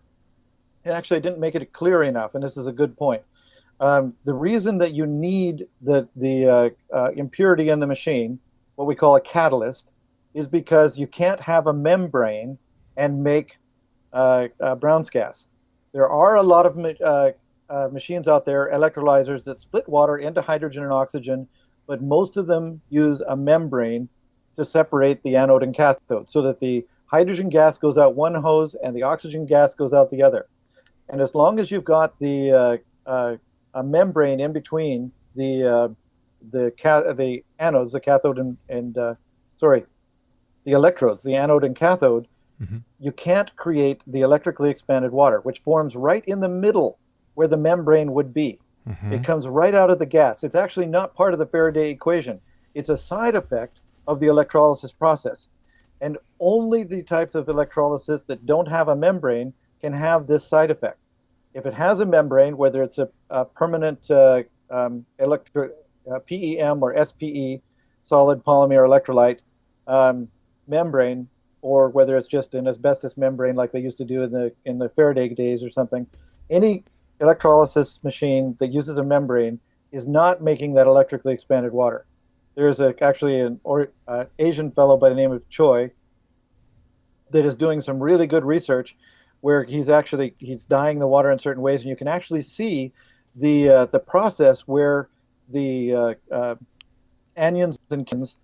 and actually I didn't make it clear enough, and this is a good point. The reason that you need the impurity in the machine, what we call a catalyst, is because you can't have a membrane and make Brown's gas. There are a lot of machines out there, electrolyzers, that split water into hydrogen and oxygen, but most of them use a membrane to separate the anode and cathode so that the hydrogen gas goes out one hose and the oxygen gas goes out the other. And as long as you've got a membrane in between the anodes, the cathode and the electrodes, the anode and cathode, you can't create the electrically expanded water, which forms right in the middle where the membrane would be. It comes right out of the gas. It's actually not part of the Faraday equation. It's a side effect of the electrolysis process. And only the types of electrolysis that don't have a membrane can have this side effect. If it has a membrane, whether it's a permanent PEM or SPE, solid polymer electrolyte membrane, or whether it's just an asbestos membrane like they used to do in the Faraday days or something, any electrolysis machine that uses a membrane is not making that electrically expanded water. There's actually an Asian fellow by the name of Choi that is doing some really good research where he's dyeing the water in certain ways, and you can actually see the process where the anions and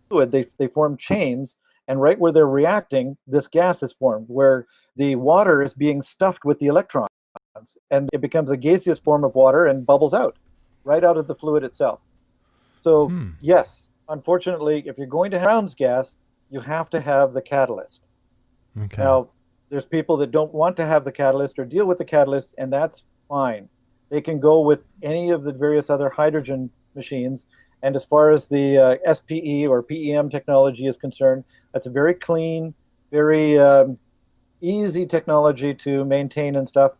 fluid, they form chains, and right where they're reacting, this gas is formed, where the water is being stuffed with the electrons, and it becomes a gaseous form of water and bubbles out, right out of the fluid itself. So yes, unfortunately, if you're going to have Brown's gas, you have to have the catalyst. Okay. Now, there's people that don't want to have the catalyst or deal with the catalyst, and that's fine. They can go with any of the various other hydrogen machines. And as far as the SPE or PEM technology is concerned, that's a very clean, very easy technology to maintain and stuff.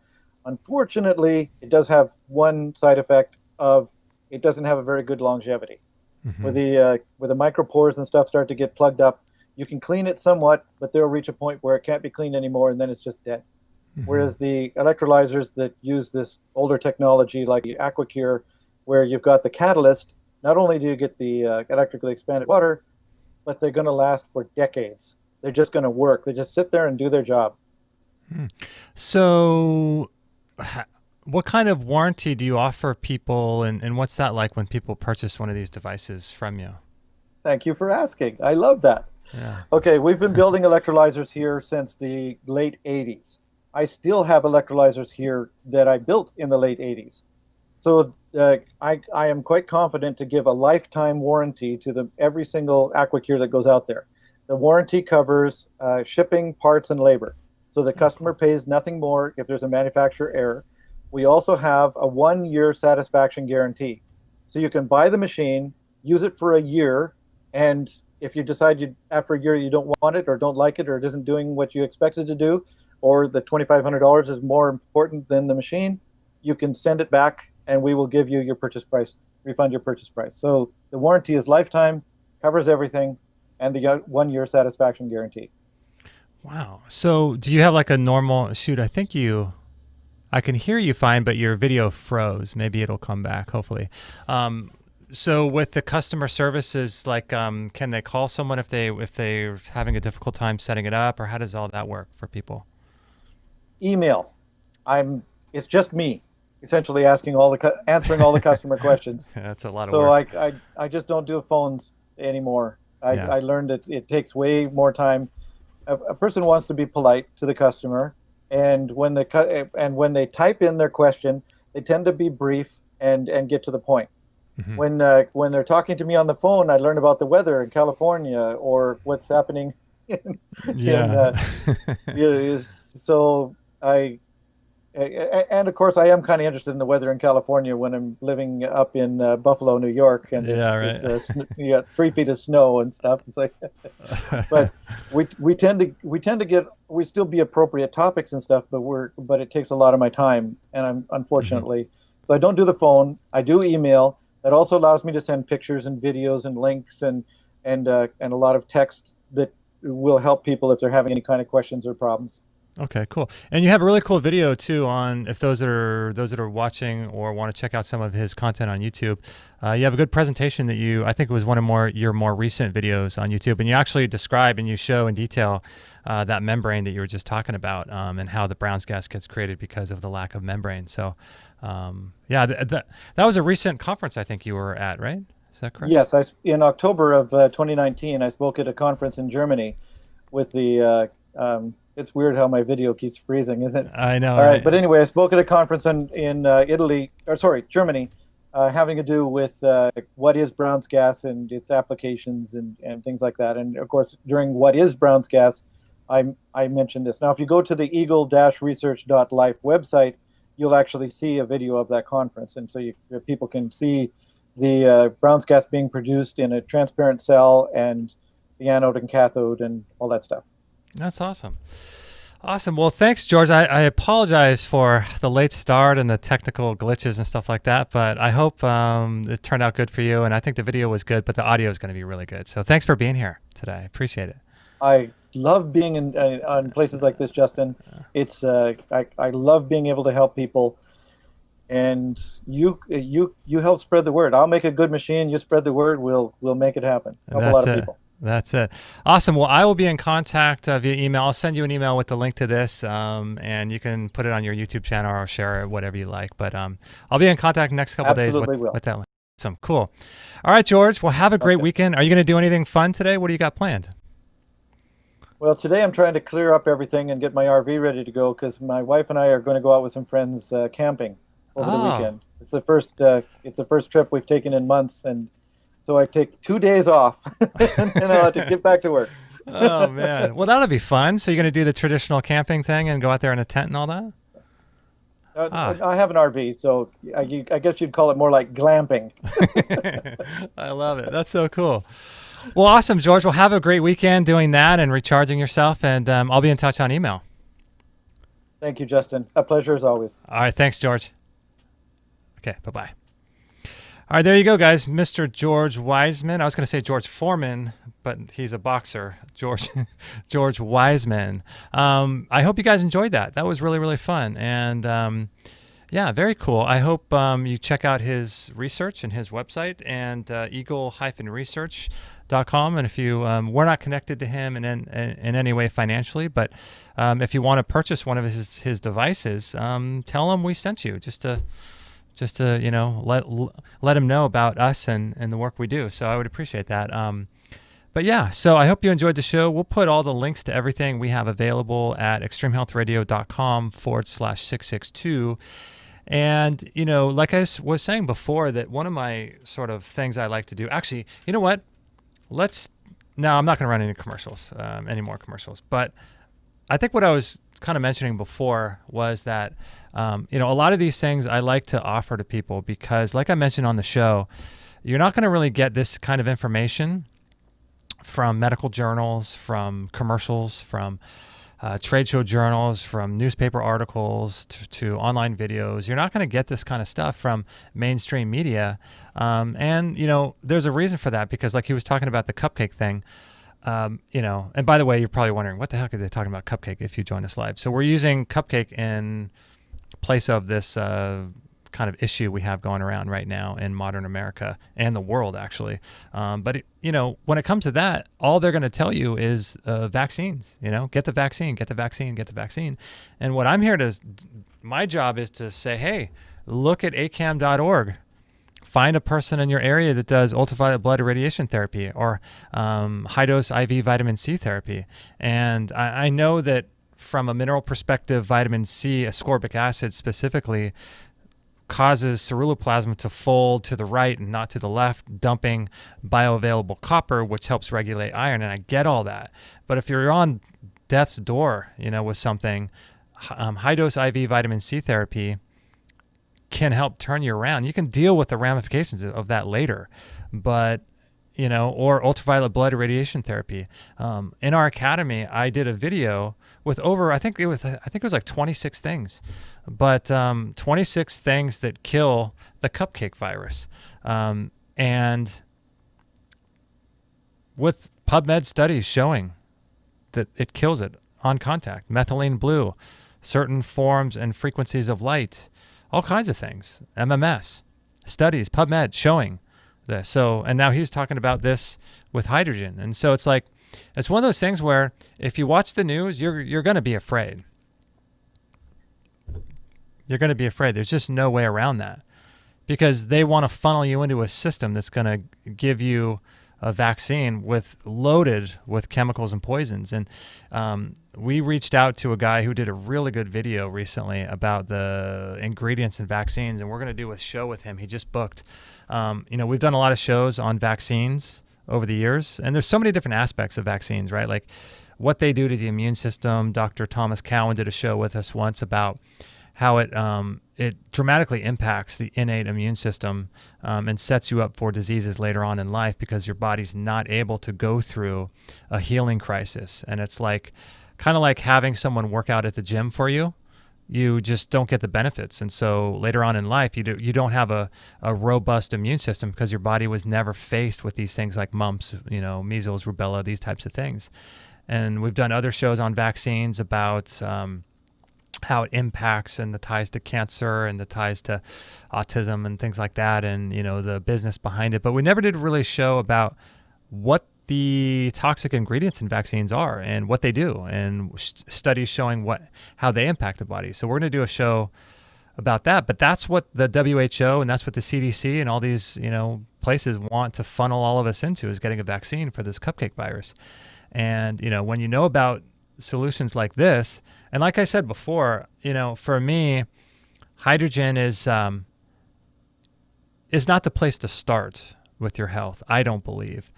Unfortunately, it does have one side effect of it doesn't have a very good longevity. Where the micropores and stuff start to get plugged up, you can clean it somewhat, but they'll reach a point where it can't be cleaned anymore, and then it's just dead. Whereas the electrolyzers that use this older technology, like the Aqua Cure, where you've got the catalyst, not only do you get the electrically expanded water, but they're going to last for decades. They're just going to work. They just sit there and do their job. So what kind of warranty do you offer people, and what's that like when people purchase one of these devices from you? Thank you for asking. I love that. Yeah. Okay, we've been building electrolyzers here since the late 80s. I still have electrolyzers here that I built in the late 80s. So I am quite confident to give a lifetime warranty to every single Aqua Cure that goes out there. The warranty covers shipping, parts, and labor. So the customer pays nothing more if there's a manufacturer error. We also have a 1-year satisfaction guarantee. So you can buy the machine, use it for a year, and if you decide after a year you don't want it or don't like it or it isn't doing what you expected to do, or the $2,500 is more important than the machine, you can send it back and we will give you your purchase price, refund your purchase price. So the warranty is lifetime, covers everything, and the 1-year satisfaction guarantee. Wow. So do you have like a normal, shoot, I can hear you fine, but your video froze. Maybe it'll come back, hopefully. So with the customer services, like, can they call someone if they're having a difficult time setting it up, or how does all that work for people? Email. It's just me, essentially answering all the customer questions. That's a lot of work. So I just don't do phones anymore. I Yeah. learned that it takes way more time. A person wants to be polite to the customer, and when they type in their question, they tend to be brief and get to the point. When they're talking to me on the phone, I learn about the weather in California or what's happening Yeah. So and of course, I am kind of interested in the weather in California when I'm living up in Buffalo, New York, and you got 3 feet of snow and stuff. It's like, but we tend to get, we still be appropriate topics and stuff, but it takes a lot of my time, and I'm unfortunately, so I don't do the phone. I do email. That also allows me to send pictures and videos and links and a lot of text that will help people if they're having any kind of questions or problems. Okay, cool. And you have a really cool video too on, if those that are watching or want to check out some of his content on YouTube, you have a good presentation that I think it was one of your more recent videos on YouTube, and you actually describe and you show in detail that membrane that you were just talking about, and how the Brown's gas gets created because of the lack of membrane. So, that was a recent conference I think you were at, right? Is that correct? Yes, in October of 2019, I spoke at a conference in Germany with the. It's weird how my video keeps freezing, isn't it? I know. Right. But anyway, I spoke at a conference in Germany, having to do with what is Brown's gas and its applications and things like that. And of course, during what is Brown's gas, I mentioned this. Now, if you go to the eagle-research.life website, you'll actually see a video of that conference, and so people can see the Brown's gas being produced in a transparent cell and the anode and cathode and all that stuff. That's awesome. Awesome. Well, thanks, George. I apologize for the late start and the technical glitches and stuff like that, but I hope it turned out good for you. And I think the video was good, but the audio is going to be really good. So thanks for being here today. I appreciate it. I love being on places like this, Justin. It's I love being able to help people, and you help spread the word. I'll make a good machine. You spread the word. We'll make it happen. Help a lot of people. That's it. Awesome. Well, I will be in contact via email. I'll send you an email with the link to this, and you can put it on your YouTube channel or share it, whatever you like. But I'll be in contact next couple of days with that link. Awesome. Cool. All right, George. Well, have a great weekend. Are you going to do anything fun today? What do you got planned? Well, today I'm trying to clear up everything and get my RV ready to go because my wife and I are going to go out with some friends camping over the weekend. It's the first trip we've taken in months, and so I take 2 days off, and I'll have to get back to work. Oh, man. Well, that'll be fun. So you're going to do the traditional camping thing and go out there in a tent and all that? I have an RV, so I guess you'd call it more like glamping. I love it. That's so cool. Well, awesome, George. Well, have a great weekend doing that and recharging yourself, and I'll be in touch on email. Thank you, Justin. A pleasure as always. All right. Thanks, George. Okay. Bye-bye. All right, there you go, guys. Mr. George Wiseman. I was going to say George Foreman, but he's a boxer. George Wiseman. I hope you guys enjoyed that. That was really, really fun. And yeah, very cool. I hope you check out his research and his website and eagle-research.com. And if you we're not connected to him in any way financially, but if you want to purchase one of his devices, tell him we sent you just to let him know about us and the work we do. So I would appreciate that. But yeah, so I hope you enjoyed the show. We'll put all the links to everything we have available at extremehealthradio.com/662. And, like I was saying before, that one of my sort of things I like to do, actually, you know what? No, I'm not going to run any commercials, any more commercials. But I think what I was kind of mentioning before was that, a lot of these things I like to offer to people because, like I mentioned on the show, you're not going to really get this kind of information from medical journals, from commercials, from trade show journals, from newspaper articles to online videos. You're not going to get this kind of stuff from mainstream media. And there's a reason for that because, like he was talking about the cupcake thing, and by the way, you're probably wondering, what the heck are they talking about cupcake if you join us live? So we're using cupcake in place of this kind of issue we have going around right now in modern America and the world, actually. But when it comes to that, all they're going to tell you is vaccines. Get the vaccine, get the vaccine, get the vaccine. And what I'm here my job is to say, hey, look at acam.org. Find a person in your area that does ultraviolet blood irradiation therapy or high-dose IV vitamin C therapy. And I know that from a mineral perspective, vitamin C, ascorbic acid specifically, causes ceruloplasmin to fold to the right and not to the left, dumping bioavailable copper, which helps regulate iron. And I get all that. But if you're on death's door, with something, high-dose IV vitamin C therapy can help turn you around. You can deal with the ramifications of that later, but or ultraviolet blood irradiation therapy. In our academy, I did a video with I think it was like 26 things, but 26 things that kill the cupcake virus, and with PubMed studies showing that it kills it on contact, methylene blue, certain forms and frequencies of light, all kinds of things, MMS studies, PubMed showing this. So, and now he's talking about this with hydrogen. And so it's like, it's one of those things where if you watch the news, you're going to be afraid. You're going to be afraid. There's just no way around that, because they want to funnel you into a system that's going to give you a vaccine loaded with chemicals and poisons. And we reached out to a guy who did a really good video recently about the ingredients in vaccines, and we're going to do a show with him. He just booked. We've done a lot of shows on vaccines over the years, and there's so many different aspects of vaccines, right? Like what they do to the immune system. Dr. Thomas Cowan did a show with us once about how it dramatically impacts the innate immune system, and sets you up for diseases later on in life because your body's not able to go through a healing crisis. And it's like kind of like having someone work out at the gym for you. You just don't get the benefits. And so later on in life, you don't have a robust immune system because your body was never faced with these things like mumps, measles, rubella, these types of things. And we've done other shows on vaccines about how it impacts and the ties to cancer and the ties to autism and things like that, and the business behind it. But we never did really show about what the toxic ingredients in vaccines are and what they do, and studies showing how they impact the body. So we're going to do a show about that. But that's what the WHO and that's what the CDC and all these places want to funnel all of us into, is getting a vaccine for this cupcake virus. And when you know about solutions like this, and like I said before, for me, hydrogen is not the place to start with your health, I don't believe.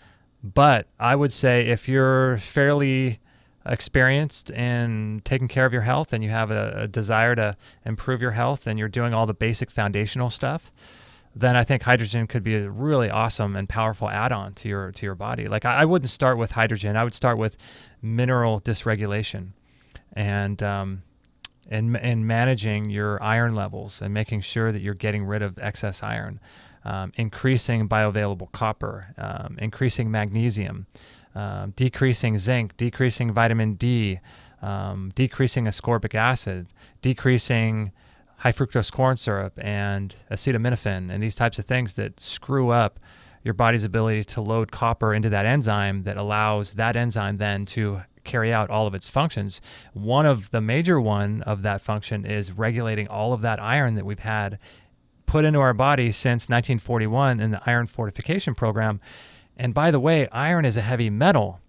But I would say if you're fairly experienced in taking care of your health and you have a desire to improve your health and you're doing all the basic foundational stuff, then I think hydrogen could be a really awesome and powerful add-on to your body. Like I wouldn't start with hydrogen. I would start with mineral dysregulation and managing your iron levels and making sure that you're getting rid of excess iron, increasing bioavailable copper, increasing magnesium, decreasing zinc, decreasing vitamin D, decreasing ascorbic acid, decreasing high fructose corn syrup and acetaminophen and these types of things that screw up your body's ability to load copper into that enzyme that allows that enzyme then to carry out all of its functions. One of the major one of that function is regulating all of that iron that we've had put into our body since 1941 in the iron fortification program. And by the way, iron is a heavy metal.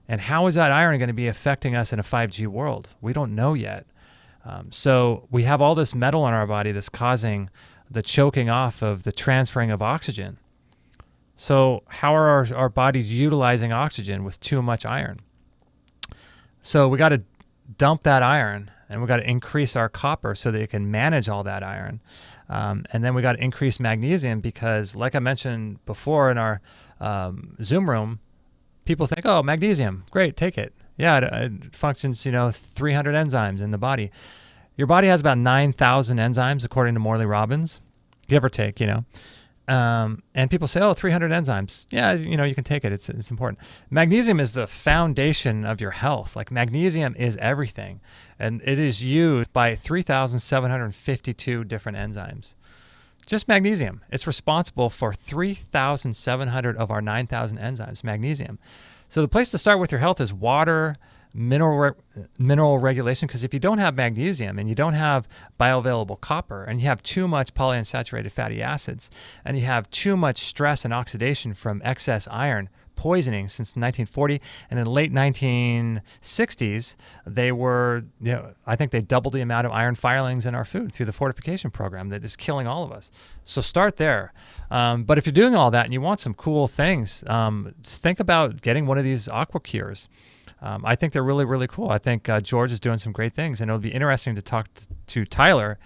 And how is that iron going to be affecting us in a 5G world? We don't know yet. So we have all this metal in our body that's causing the choking off of the transferring of oxygen. So how are our bodies utilizing oxygen with too much iron? So we got to dump that iron, and we got to increase our copper so that it can manage all that iron. And then we got to increase magnesium because, like I mentioned before in our Zoom room, people think, oh, magnesium, great, take it. Yeah, it functions, 300 enzymes in the body. Your body has about 9,000 enzymes, according to Morley Robbins, give or take, And people say, oh, 300 enzymes. Yeah, you can take it. It's important. Magnesium is the foundation of your health. Like magnesium is everything. And it is used by 3,752 different enzymes. Just magnesium. It's responsible for 3,700 of our 9,000 enzymes, magnesium. So the place to start with your health is water, mineral regulation, because if you don't have magnesium and you don't have bioavailable copper and you have too much polyunsaturated fatty acids and you have too much stress and oxidation from excess iron poisoning since 1940, and in the late 1960s, they were, I think they doubled the amount of iron filings in our food through the fortification program that is killing all of us. So start there. But if you're doing all that and you want some cool things, think about getting one of these Aqua Cures. I think they're really, really cool. I think George is doing some great things, and it'll be interesting to talk to Tyler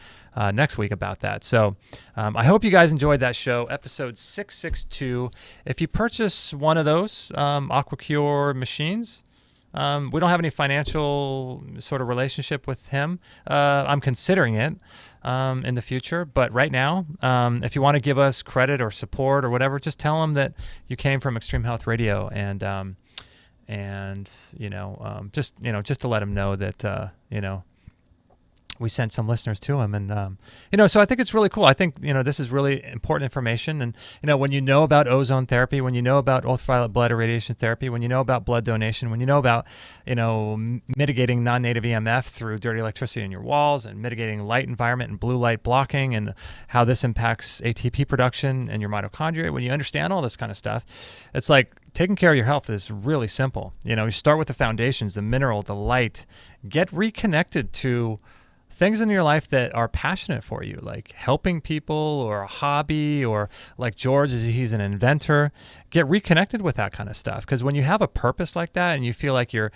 next week about that. So I hope you guys enjoyed that show, episode 662. If you purchase one of those Aqua Cure machines, we don't have any financial sort of relationship with him. I'm considering it in the future, but right now, if you want to give us credit or support or whatever, just tell him that you came from Extreme Health Radio, and just to let him know that we sent some listeners to him, and so I think it's really cool. I think this is really important information, and when you know about ozone therapy, when you know about ultraviolet blood irradiation therapy, when you know about blood donation, when you know about mitigating non-native EMF through dirty electricity in your walls, and mitigating light environment and blue light blocking, and how this impacts ATP production and your mitochondria, when you understand all this kind of stuff, it's like taking care of your health is really simple. You start with the foundations, the mineral, the light. Get reconnected to things in your life that are passionate for you, like helping people or a hobby, or like George, he's an inventor. Get reconnected with that kind of stuff, because when you have a purpose like that and you feel like you're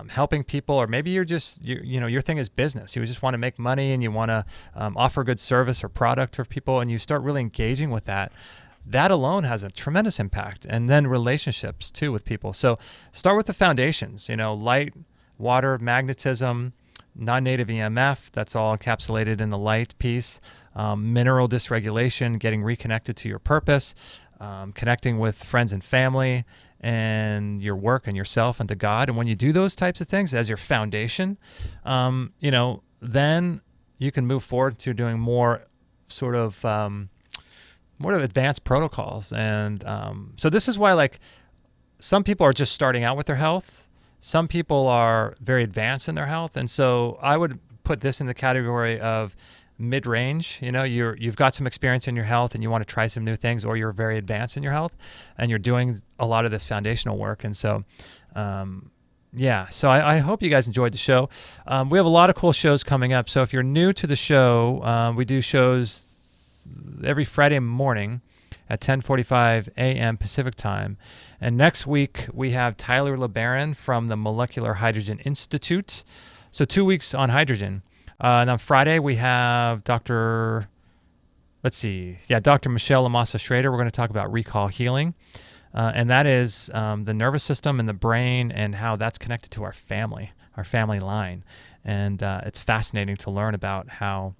helping people, or maybe you're just, your thing is business. You just want to make money and you want to offer good service or product for people, and you start really engaging with that. That alone has a tremendous impact. And then relationships too with people. So start with the foundations, light, water, magnetism, non-native EMF, that's all encapsulated in the light piece, mineral dysregulation, getting reconnected to your purpose, connecting with friends and family, and your work and yourself and to God. And when you do those types of things as your foundation, then you can move forward to doing more sort of advanced protocols. And so this is why, like, some people are just starting out with their health. Some people are very advanced in their health. And so I would put this in the category of mid-range. You've got some experience in your health and you want to try some new things, or you're very advanced in your health and you're doing a lot of this foundational work. And so, so I hope you guys enjoyed the show. We have a lot of cool shows coming up. So if you're new to the show, we do shows every Friday morning at 10:45 a.m. Pacific time. And next week, we have Tyler LeBaron from the Molecular Hydrogen Institute. So 2 weeks on hydrogen. And on Friday, we have Dr. Michelle Lamassa Schrader. We're going to talk about recall healing. And that is the nervous system and the brain and how that's connected to our family line. And it's fascinating to learn about how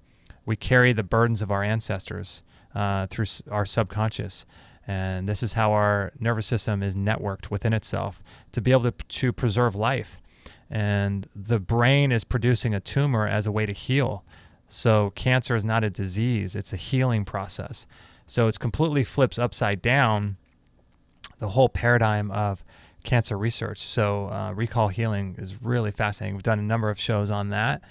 we carry the burdens of our ancestors through our subconscious. And this is how our nervous system is networked within itself to be able to preserve life. And the brain is producing a tumor as a way to heal. So cancer is not a disease, it's a healing process. So it's completely flips upside down the whole paradigm of cancer research. So recall healing is really fascinating. We've done a number of shows on that.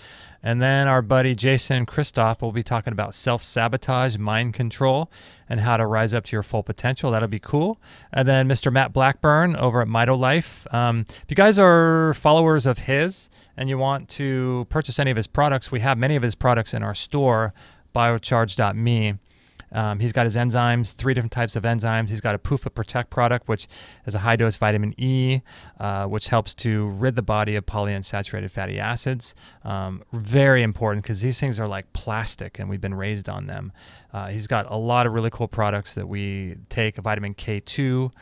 And then our buddy Jason Christoph will be talking about self-sabotage, mind control, and how to rise up to your full potential. That'll be cool. And then Mr. Matt Blackburn over at MitoLife. If you guys are followers of his and you want to purchase any of his products, we have many of his products in our store, biocharge.me. He's got his enzymes, 3 different types of enzymes. He's got a PUFA Protect product, which is a high-dose vitamin E, which helps to rid the body of polyunsaturated fatty acids. Very important, because these things are like plastic, and we've been raised on them. He's got a lot of really cool products that we take, a vitamin K2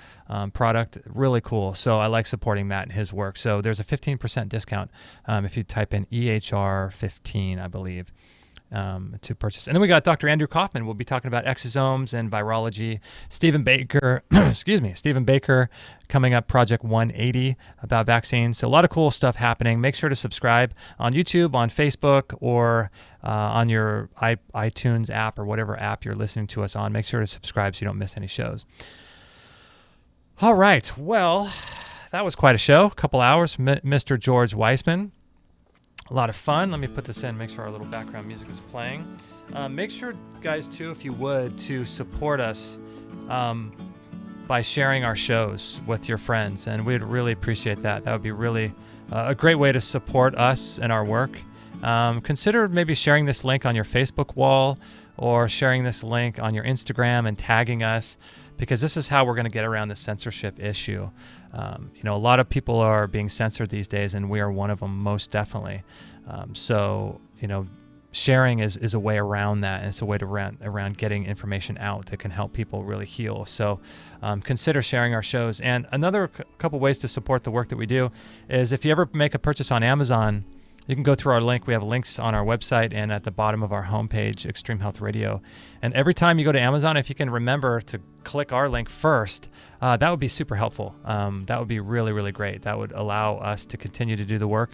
product, really cool. So I like supporting Matt and his work. So there's a 15% discount if you type in EHR15, I believe. To purchase. And then we got Dr. Andrew Kaufman. We'll be talking about exosomes and virology. Stephen Baker, Stephen Baker coming up, Project 180 about vaccines. So a lot of cool stuff happening. Make sure to subscribe on YouTube, on Facebook, or on your iTunes app or whatever app you're listening to us on. Make sure to subscribe so you don't miss any shows. All right. Well, that was quite a show. A couple hours. Mr. George Wiseman. A lot of fun. Let me put this in, make sure our little background music is playing. Make sure, guys, too, if you would, to support us by sharing our shows with your friends, and we'd really appreciate that. That would be really a great way to support us and our work. Consider maybe sharing this link on your Facebook wall or sharing this link on your Instagram and tagging us, because this is how we're going to get around the censorship issue. A lot of people are being censored these days, and we are one of them, most definitely. Sharing is a way around that, and it's a way to around getting information out that can help people really heal. So consider sharing our shows. And another couple ways to support the work that we do is if you ever make a purchase on Amazon, you can go through our link. We have links on our website and at the bottom of our homepage, Extreme Health Radio. And every time you go to Amazon, if you can remember to click our link first, that would be super helpful. That would be really, really great. That would allow us to continue to do the work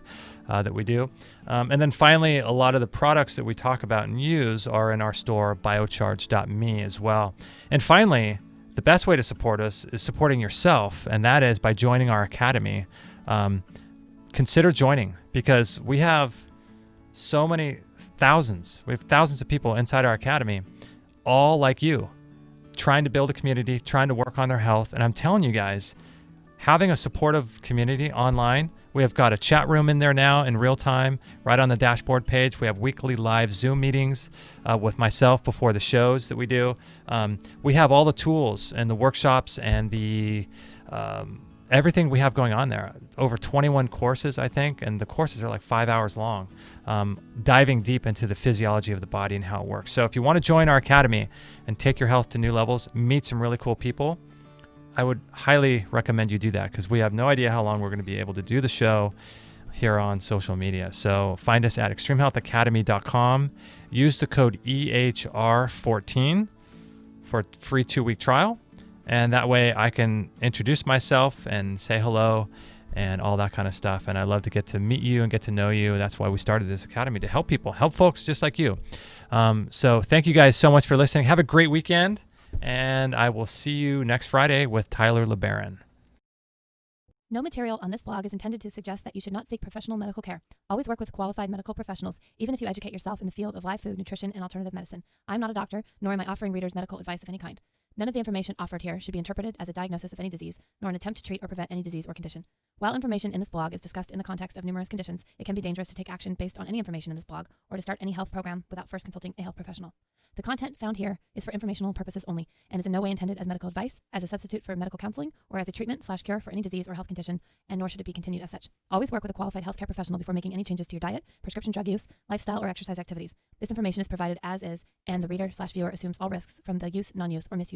that we do. And then finally, a lot of the products that we talk about and use are in our store, biocharge.me as well. And finally, the best way to support us is supporting yourself, and that is by joining our academy. Consider joining, because we have thousands of people inside our academy, all like you, trying to build a community, trying to work on their health. And I'm telling you guys, having a supportive community online, we have got a chat room in there now in real time, right on the dashboard page. We have weekly live Zoom meetings with myself before the shows that we do. We have all the tools and the workshops and the everything we have going on there. Over 21 courses, I think, and the courses are like 5 hours long, diving deep into the physiology of the body and how it works. So if you want to join our academy and take your health to new levels, meet some really cool people, I would highly recommend you do that, because we have no idea how long we're going to be able to do the show here on social media. So find us at extremehealthacademy.com. Use the code EHR14 for a free 2-week trial. And that way I can introduce myself and say hello and all that kind of stuff. And I love to get to meet you and get to know you. That's why we started this academy, to help people, help folks just like you. So thank you guys so much for listening. Have a great weekend. And I will see you next Friday with Tyler LeBaron. No material on this blog is intended to suggest that you should not seek professional medical care. Always work with qualified medical professionals, even if you educate yourself in the field of live food, nutrition, and alternative medicine. I'm not a doctor, nor am I offering readers medical advice of any kind. None of the information offered here should be interpreted as a diagnosis of any disease, nor an attempt to treat or prevent any disease or condition. While information in this blog is discussed in the context of numerous conditions, it can be dangerous to take action based on any information in this blog or to start any health program without first consulting a health professional. The content found here is for informational purposes only and is in no way intended as medical advice, as a substitute for medical counseling, or as a treatment/cure for any disease or health condition, and nor should it be continued as such. Always work with a qualified healthcare professional before making any changes to your diet, prescription drug use, lifestyle, or exercise activities. This information is provided as is, and the reader/viewer assumes all risks from the use, non-use, or misuse